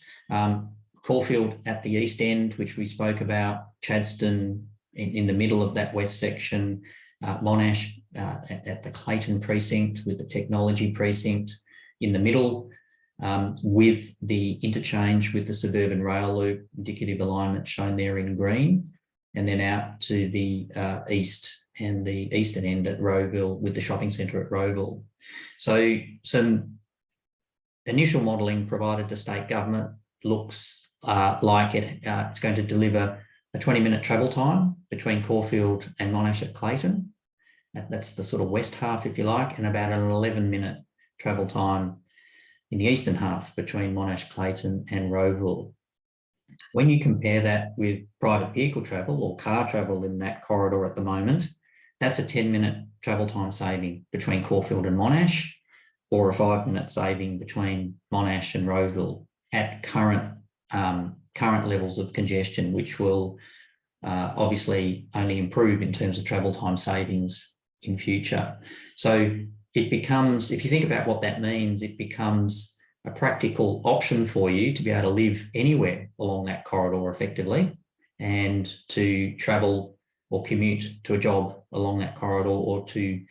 Caulfield at the east end, which we spoke about, Chadstone in the middle of that west section, Monash at the Clayton precinct with the technology precinct in the middle, with the interchange with the suburban rail loop, indicative alignment shown there in green, and then out to the east and the eastern end at Rowville with the shopping centre at Rowville. So some initial modelling provided to state government looks like it's going to deliver a 20-minute travel time between Caulfield and Monash at Clayton. That's the sort of west half, if you like, and about an 11-minute travel time in the eastern half between Monash, Clayton and Rowville. When you compare that with private vehicle travel or car travel in that corridor at the moment, that's a 10-minute travel time saving between Caulfield and Monash, or a 5-minute saving between Monash and Rowville at current levels of congestion, which will obviously only improve in terms of travel time savings in future. So it becomes, if you think about what that means, it becomes a practical option for you to be able to live anywhere along that corridor effectively, and to travel or commute to a job along that corridor, or to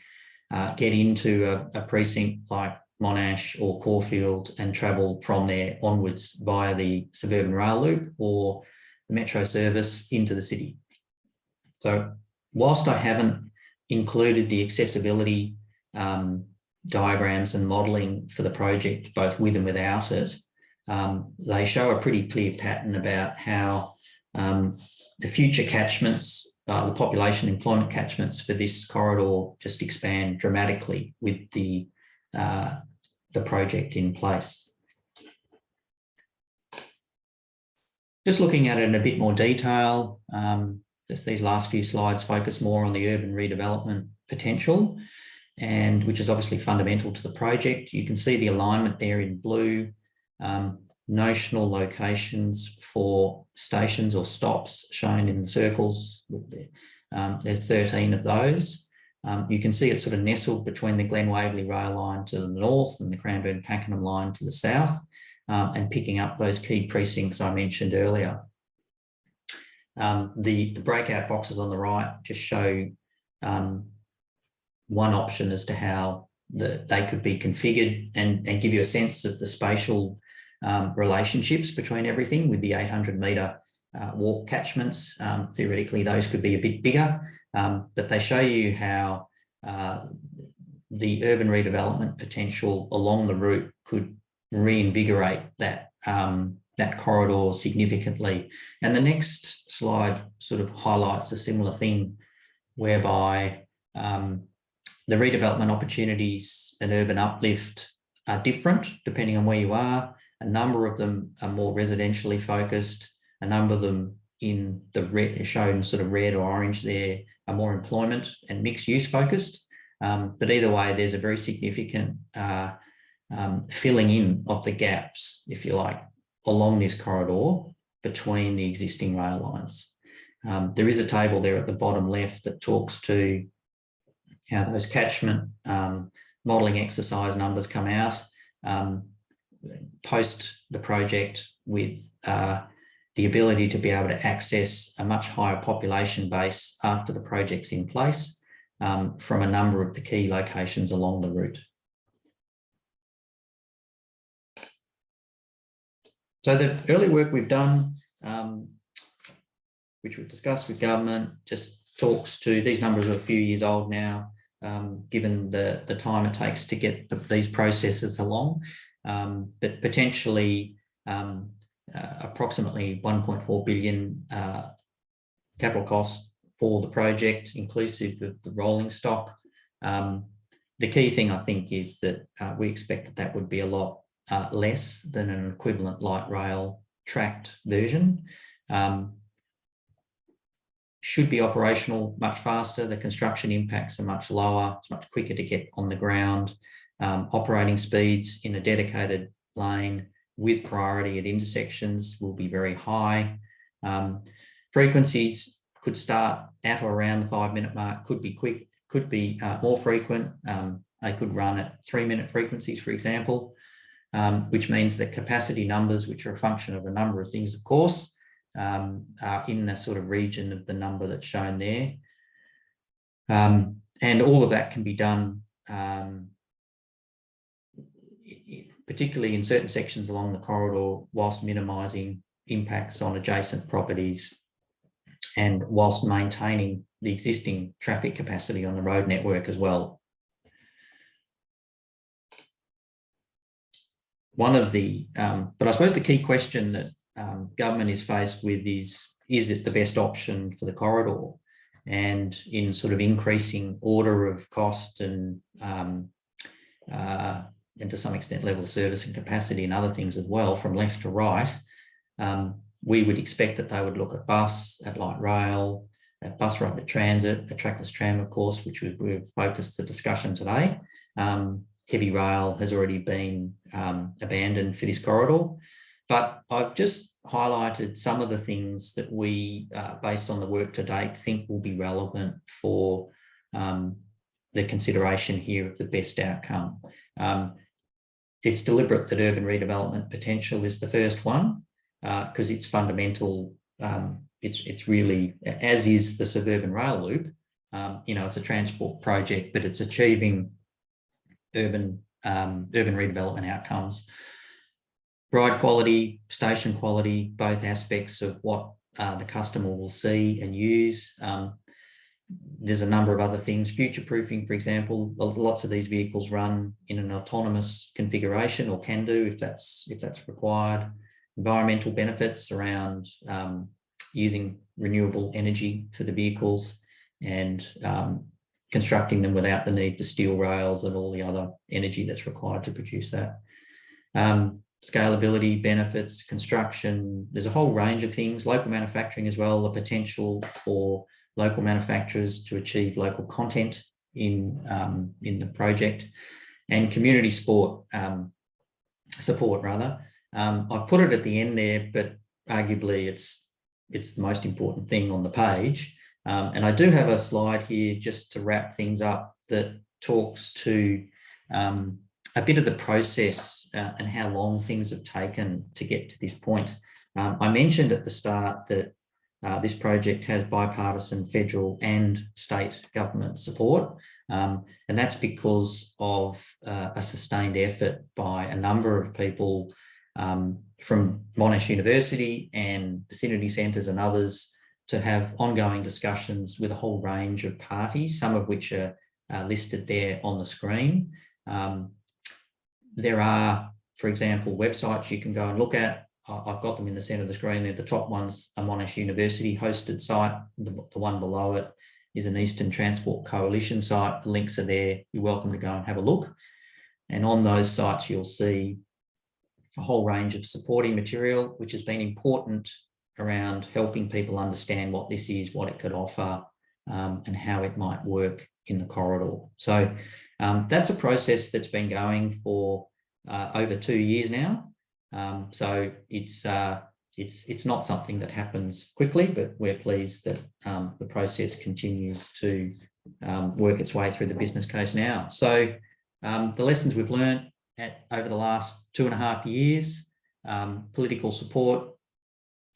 get into a precinct like Monash or Caulfield and travel from there onwards via the suburban rail loop or the metro service into the city. So whilst I haven't included the accessibility diagrams and modelling for the project, both with and without it, they show a pretty clear pattern about how the future catchments, the population employment catchments for this corridor just expand dramatically with the project in place. Just looking at it in a bit more detail, just these last few slides focus more on the urban redevelopment potential, and which is obviously fundamental to the project. You can see the alignment there in blue, notional locations for stations or stops shown in the circles. There's 13 of those. You can see it's sort of nestled between the Glen Waverley rail line to the north and the Cranbourne-Pakenham line to the south, and picking up those key precincts I mentioned earlier. The breakout boxes on the right just show one option as to how they could be configured, and give you a sense of the spatial relationships between everything with the 800-metre walk catchments. Theoretically, those could be a bit bigger, but they show you how the urban redevelopment potential along the route could reinvigorate that corridor significantly. And the next slide sort of highlights a similar thing, whereby the redevelopment opportunities and urban uplift are different depending on where you are. A number of them are more residentially focused. A number of them in the red, shown sort of red or orange there, are more employment and mixed use focused. But either way, there's a very significant filling in of the gaps, if you like, along this corridor between the existing rail lines. There is a table there at the bottom left that talks to how those catchment modelling exercise numbers come out post the project, with the ability to be able to access a much higher population base after the project's in place from a number of the key locations along the route. So the early work we've done, which we've discussed with government, just talks to, these numbers are a few years old now, given the time it takes to get these processes along, but potentially approximately 1.4 billion capital cost for the project, inclusive of the rolling stock. The key thing, I think, is that we expect that would be a lot less than an equivalent light rail tracked version. Should be operational much faster. The construction impacts are much lower. It's much quicker to get on the ground. Operating speeds in a dedicated lane with priority at intersections will be very high. Frequencies could start at or around the 5-minute mark, could be quick, could be more frequent. They could run at 3-minute frequencies, for example. which means that capacity numbers, which are a function of a number of things, of course, are in the sort of region of the number that's shown there. And all of that can be done, particularly in certain sections along the corridor, whilst minimising impacts on adjacent properties and whilst maintaining the existing traffic capacity on the road network as well. One of the, but I suppose the key question that government is faced with is it the best option for the corridor? And in sort of increasing order of cost and to some extent level of service and capacity and other things as well, from left to right, we would expect that they would look at bus, at light rail, at bus rapid transit, at trackless tram, of course, which we've focused the discussion today. Heavy rail has already been abandoned for this corridor. But I've just highlighted some of the things that we, based on the work to date, think will be relevant for the consideration here of the best outcome. It's deliberate that urban redevelopment potential is the first one, because it's fundamental. It's really, as is the suburban rail loop, it's a transport project, but it's achieving urban redevelopment outcomes. Ride quality, station quality, both aspects of what the customer will see and use. There's a number of other things, future-proofing, for example. Lots of these vehicles run in an autonomous configuration, or can do if that's required. Environmental benefits around using renewable energy for the vehicles and constructing them without the need for steel rails and all the other energy that's required to produce that. Scalability benefits, construction, there's a whole range of things, local manufacturing as well, the potential for local manufacturers to achieve local content in the project, and community support. I've put it at the end there, but arguably it's the most important thing on the page. And I do have a slide here just to wrap things up that talks to a bit of the process and how long things have taken to get to this point. I mentioned at the start that this project has bipartisan federal and state government support, and that's because of a sustained effort by a number of people from Monash University and vicinity centres and others to have ongoing discussions with a whole range of parties, some of which are listed there on the screen. There are, for example, websites you can go and look at. I've got them in the centre of the screen there. The top one's a Monash University hosted site. The one below it is an Eastern Transport Coalition site. The links are there. You're welcome to go and have a look. And on those sites, you'll see a whole range of supporting material, which has been important around helping people understand what this is, what it could offer, and how it might work in the corridor. So that's a process that's been going for over 2 years now. So it's not something that happens quickly, but we're pleased that the process continues to work its way through the business case now. So the lessons we've learned over the last 2.5 years, political support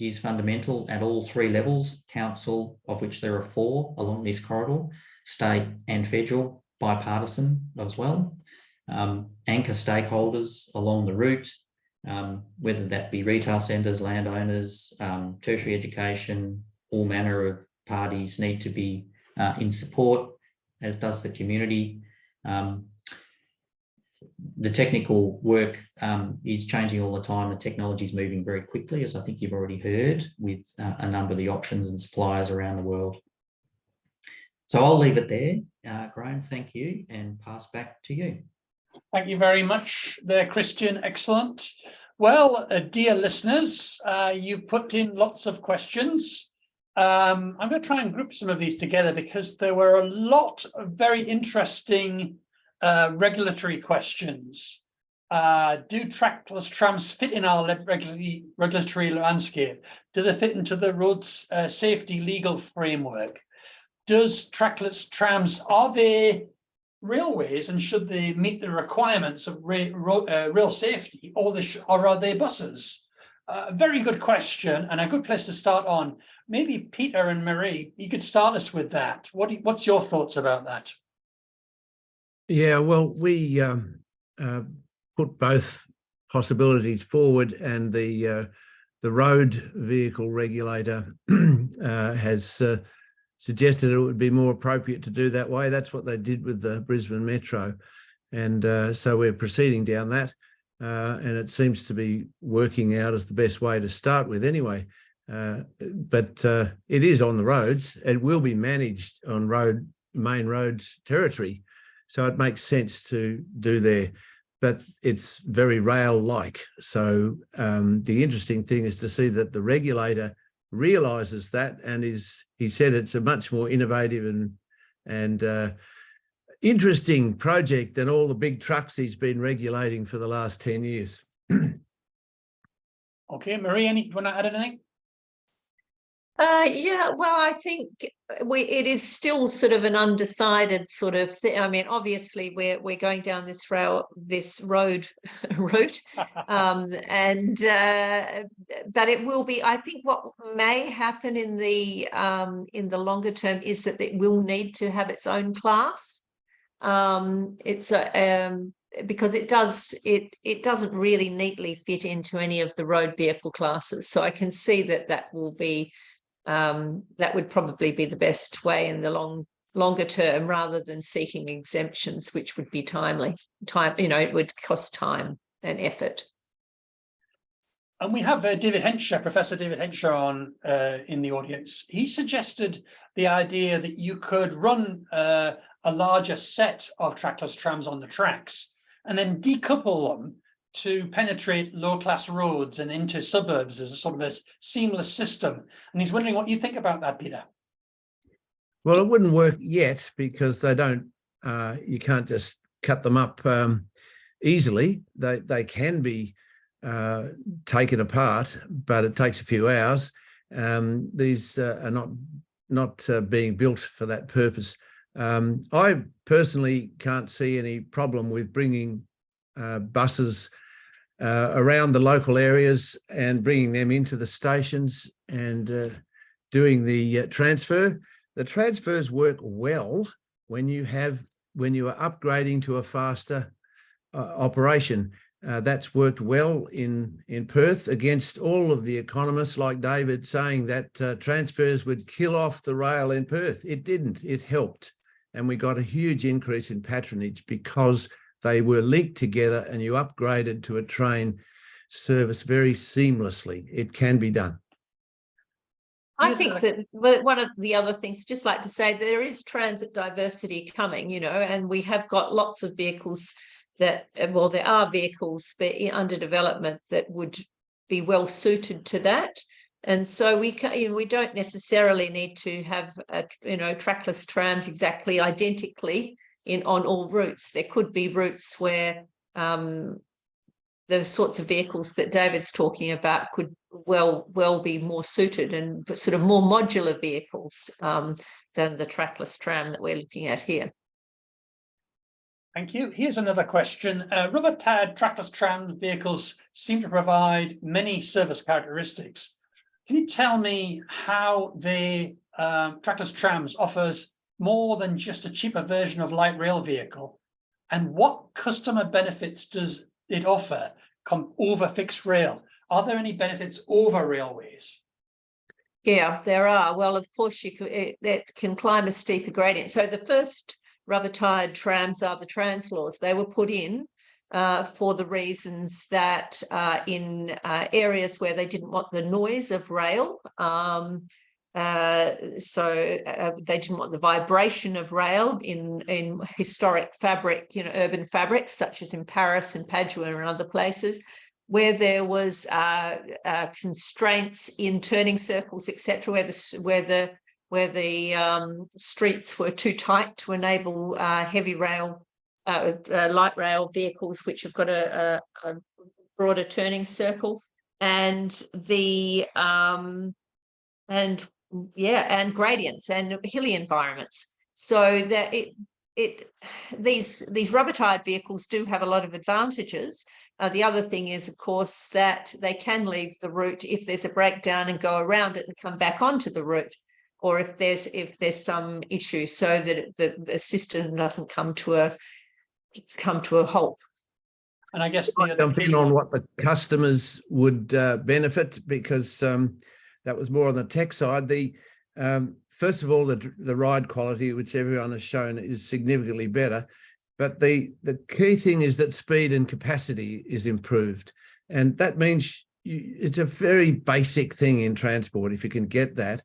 is fundamental at all 3 levels, council, of which there are 4 along this corridor, state and federal, bipartisan as well, anchor stakeholders along the route, whether that be retail centres, landowners, tertiary education, all manner of parties need to be in support, as does the community. The technical work is changing all the time. The technology is moving very quickly, as I think you've already heard, with a number of the options and suppliers around the world. So I'll leave it there. Graham, thank you, and pass back to you. Thank you very much there, Christian. Excellent. Well, dear listeners, you put in lots of questions. I'm going to try and group some of these together because there were a lot of very interesting regulatory questions. Do trackless trams fit in our regulatory landscape? Do they fit into the roads safety legal framework? Does trackless trams, are they railways, and should they meet the requirements of rail safety, or are they buses? Very good question, and a good place to start on. Maybe Peter and Marie, you could start us with that. What's your thoughts about that? Yeah, well, we put both possibilities forward, and the road vehicle regulator has suggested it would be more appropriate to do that way. That's what they did with the Brisbane Metro. And so we're proceeding down that. And it seems to be working out as the best way to start with anyway. But it is on the roads. It will be managed on main roads territory. So it makes sense to do there. But it's very rail-like. So the interesting thing is to see that the regulator realises that, and he said it's a much more innovative and interesting project than all the big trucks he's been regulating for the last 10 years. Okay, Marie, do you want to add anything? Yeah, well, I think it is still sort of an undecided sort of thing. I mean, obviously we're going down this road route, but it will be. I think what may happen in the longer term is that it will need to have its own class. Because it doesn't really neatly fit into any of the road vehicle classes. So I can see that will be. That would probably be the best way in the longer term, rather than seeking exemptions, which would be it would cost time and effort. And we have David Henshaw, Professor David Henshaw on in the audience. He suggested the idea that you could run a larger set of trackless trams on the tracks and then decouple them to penetrate low-class roads and into suburbs as a sort of a seamless system. And he's wondering what you think about that, Peter. Well, it wouldn't work yet because they don't. You can't just cut them up easily. They can be taken apart, but it takes a few hours. These are not being built for that purpose. I personally can't see any problem with bringing buses around the local areas and bringing them into the stations and doing the transfer. The transfers work well when you are upgrading to a faster operation. That's worked well in Perth against all of the economists like David saying that transfers would kill off the rail in Perth. It didn't. It helped. And we got a huge increase in patronage because they were linked together and you upgraded to a train service very seamlessly. It can be done. I think that one of the other things, just like to say, there is transit diversity coming, and we have got lots of vehicles there are vehicles under development that would be well suited to that. And so we don't necessarily need to have trackless trams exactly identically on all routes. There could be routes where the sorts of vehicles that David's talking about could well be more suited, and sort of more modular vehicles than the trackless tram that we're looking at here. Thank you. Here's another question. Rubber-tired trackless tram vehicles seem to provide many service characteristics. Can you tell me how the trackless trams offers more than just a cheaper version of light rail vehicle, and what customer benefits does it offer over fixed rail? Are there any benefits over railways? Yeah, there are. Well, of course, it can climb a steeper gradient. So the first rubber-tired trams are the Translaws. They were put in for the reasons that in areas where they didn't want the noise of rail, so they didn't want the vibration of rail in historic fabric, urban fabrics, such as in Paris and Padua and other places, where there was constraints in turning circles, etc., where the streets were too tight to enable heavy rail, light rail vehicles, which have got a broader turning circle, and gradients and hilly environments. So that these rubber-tired vehicles do have a lot of advantages. The other thing is, of course, that they can leave the route if there's a breakdown and go around it and come back onto the route, or if there's some issue, so that the system doesn't come to a halt. And I guess the other Jump in on what the customers would benefit, because that was more on the tech side. First of all, the ride quality, which everyone has shown, is significantly better. But the key thing is that speed and capacity is improved. And that means it's a very basic thing in transport, if you can get that.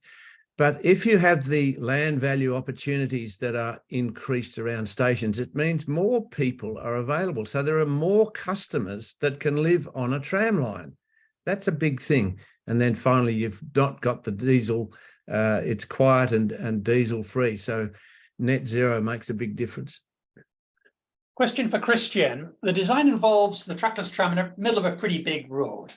But if you have the land value opportunities that are increased around stations, it means more people are available. So there are more customers that can live on a tram line. That's a big thing. And then finally, you've not got the diesel. It's quiet and diesel free. So net zero makes a big difference. question for Christian. The design involves the trackless tram in the middle of a pretty big road,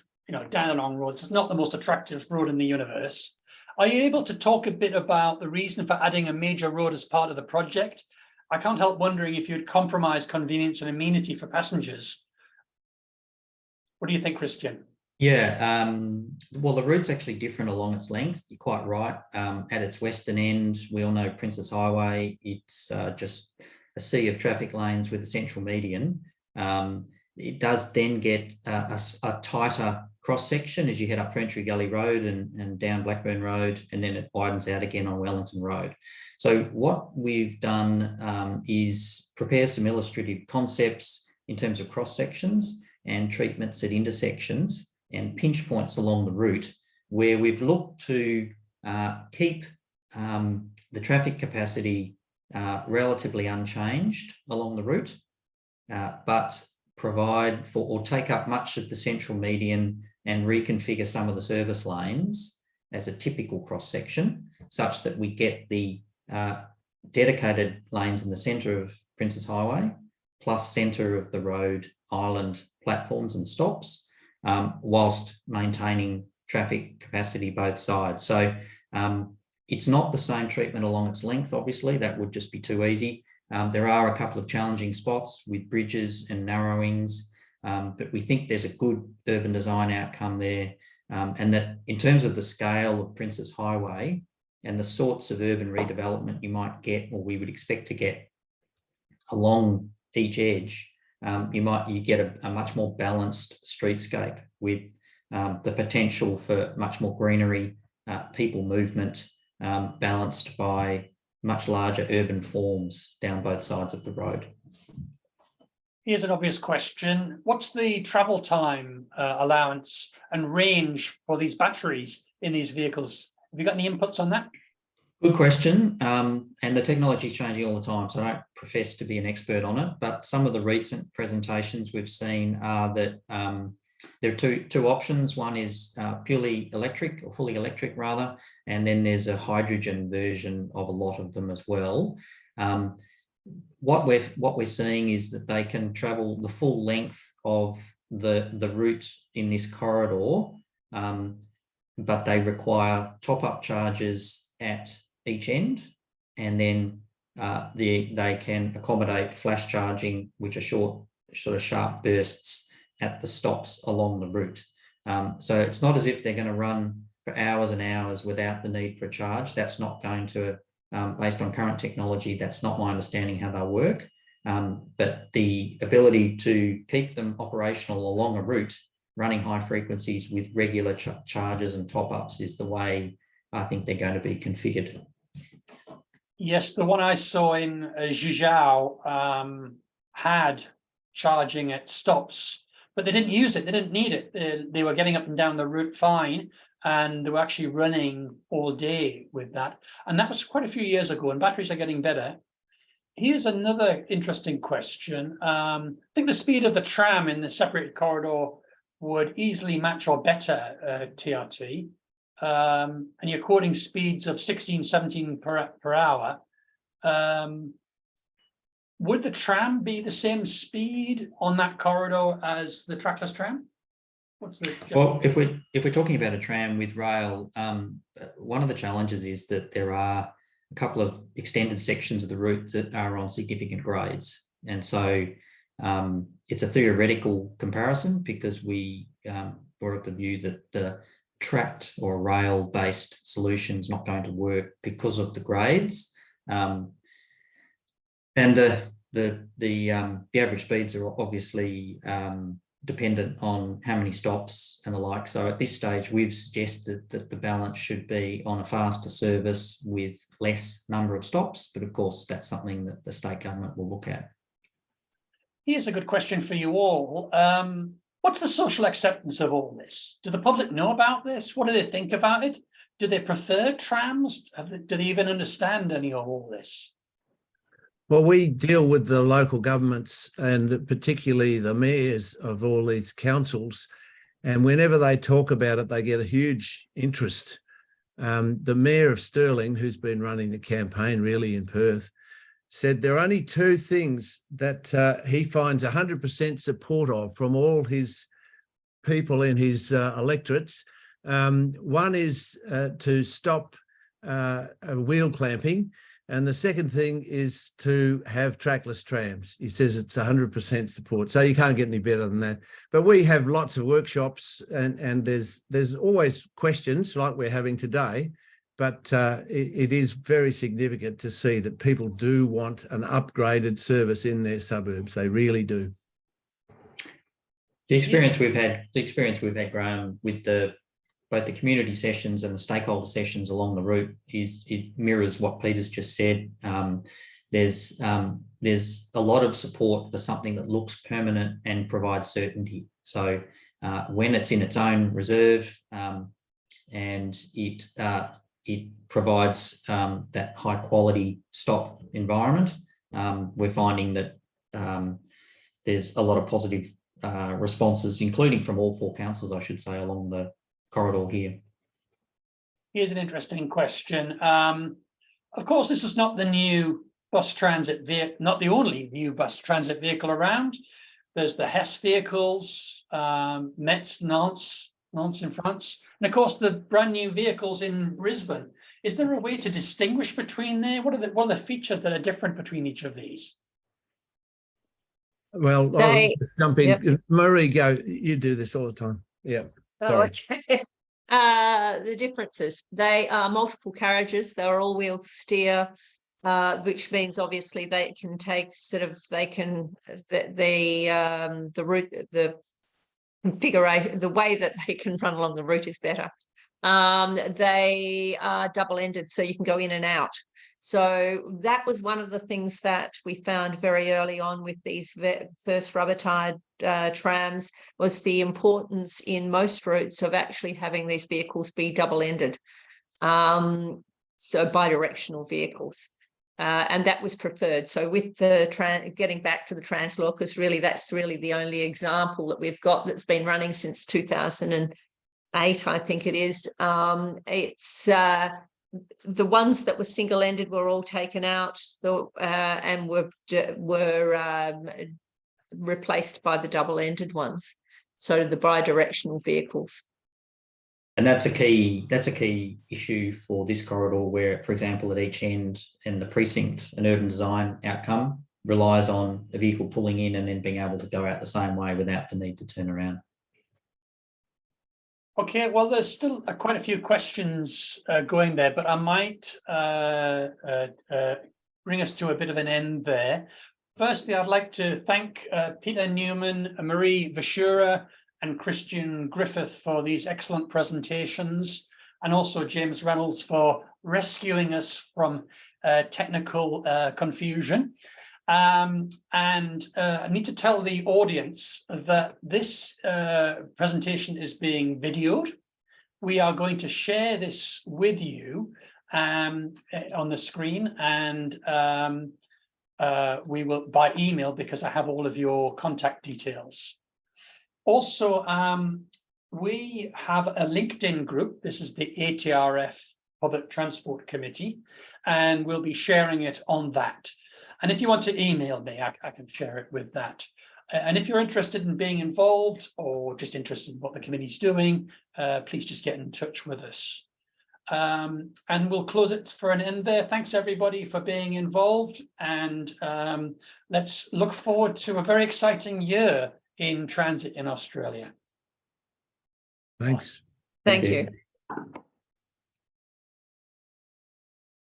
down a long road. It's not the most attractive road in the universe. Are you able to talk a bit about the reason for adding a major road as part of the project? I can't help wondering if you'd compromise convenience and amenity for passengers. What do you think, Christian? Yeah, well, the route's actually different along its length. You're quite right. At its western end, we all know Princess Highway. It's just a sea of traffic lanes with a central median. It does then get a tighter cross section as you head up Frenchry Gully Road and down Blackburn Road, and then it widens out again on Wellington Road. So what we've done is prepare some illustrative concepts in terms of cross sections and treatments at intersections and pinch points along the route, where we've looked to keep the traffic capacity relatively unchanged along the route, but provide for or take up much of the central median and reconfigure some of the service lanes as a typical cross section, such that we get the dedicated lanes in the centre of Princess Highway, plus centre of the road, island platforms and stops, whilst maintaining traffic capacity both sides. So it's not the same treatment along its length, obviously, that would just be too easy. There are a couple of challenging spots with bridges and narrowings, but we think there's a good urban design outcome there, and that in terms of the scale of Princess Highway and the sorts of urban redevelopment you might get, or we would expect to get along each edge, you get a much more balanced streetscape with the potential for much more greenery, people movement, balanced by much larger urban forms down both sides of the road. Here's an obvious question. What's the travel time allowance and range for these batteries in these vehicles? Have you got any inputs on that? Good question. And the technology is changing all the time, so I don't profess to be an expert on it, but some of the recent presentations we've seen are that there are two options. One is purely electric, or fully electric rather, and then there's a hydrogen version of a lot of them as well. What we're seeing is that they can travel the full length of the route in this corridor, but they require top-up charges at each end, and then they can accommodate flash charging, which are short, sort of sharp bursts at the stops along the route. So it's not as if they're going to run for hours and hours without the need for a charge. That's not going to, based on current technology, that's not my understanding how they'll work. But the ability to keep them operational along a route, running high frequencies with regular charges and top-ups, is the way I think they're going to be configured. Yes, the one I saw in Zhuzhou had charging at stops, but they didn't use it. They didn't need it. They were getting up and down the route fine, and they were actually running all day with that. And that was quite a few years ago, and batteries are getting better. Here's another interesting question. I think the speed of the tram in the separated corridor would easily match or better TRT. And you're quoting speeds of 16, 17 per hour. Would the tram be the same speed on that corridor as the trackless tram? Well, if we're talking about a tram with rail, one of the challenges is that there are a couple of extended sections of the route that are on significant grades. And so it's a theoretical comparison because we were of the view that the tracked or rail-based solution is not going to work because of the grades. And the average speeds are obviously dependent on how many stops and the like. So at this stage, we've suggested that the balance should be on a faster service with less number of stops. But of course, that's something that the state government will look at. Here's a good question for you all. What's the social acceptance of all this? Do the public know about this? What do they think about it? Do they prefer trams? Do they even understand any of all this? Well, we deal with the local governments and particularly the mayors of all these councils. And whenever they talk about it, they get a huge interest. The mayor of Stirling, who's been running the campaign really in Perth, said there are only two things that he finds 100% support of from all his people in his electorates. One is to stop wheel clamping. And the second thing is to have trackless trams. He says it's 100% support. So you can't get any better than that. But we have lots of workshops and there's always questions like we're having today. But it is very significant to see that people do want an upgraded service in their suburbs. They really do. The experience we've had, Graham, with both the community sessions and the stakeholder sessions along the route it mirrors what Peter's just said. There's a lot of support for something that looks permanent and provides certainty. So when it's in its own reserve and it provides that high quality stop environment, we're finding that there's a lot of positive responses, including from all four councils, I should say, along the corridor here. Here's an interesting question. Of course, this is not the new bus transit vehicle, not the only new bus transit vehicle around. There's the Hess vehicles, Metz, Nantes in France, and of course the brand new vehicles in Brisbane. Is there a way to distinguish between there? What are the features that are different between each of these? Well, I'll just jump in. Yep. Marie, go. You do this all the time. Yeah. Sorry. Oh, okay. The differences, they are multiple carriages, they're all-wheel steer, which means obviously they can take the route, the configuration, the way that they can run along the route is better. They are double-ended, so you can go in and out. So that was one of the things that we found very early on with these first rubber-tired trams, was the importance in most routes of actually having these vehicles be double-ended, so bidirectional vehicles. And that was preferred. So with the getting back to the Translaw, because really that's really the only example that we've got that's been running since 2008, I think it is. It's the ones that were single-ended were all taken out and were replaced by the double-ended ones. So the bidirectional vehicles. And that's a key issue for this corridor, where, for example, at each end and the precinct, an urban design outcome relies on a vehicle pulling in and then being able to go out the same way without the need to turn around. Okay, well, there's still quite a few questions going there, but I might bring us to a bit of an end there. Firstly, I'd like to thank Peter Newman, Marie Vashura, and Christian Griffith for these excellent presentations, and also James Reynolds for rescuing us from technical confusion. And I need to tell the audience that this presentation is being videoed. We are going to share this with you on the screen, and we will by email, because I have all of your contact details. Also, we have a LinkedIn group. This is the ATRF Public Transport Committee, and we'll be sharing it on that. And if you want to email me, I can share it with that. And if you're interested in being involved or just interested in what the committee's doing, please just get in touch with us. And we'll close it for an end there. Thanks everybody for being involved, and let's look forward to a very exciting year in transit in Australia. Thanks. Thank you.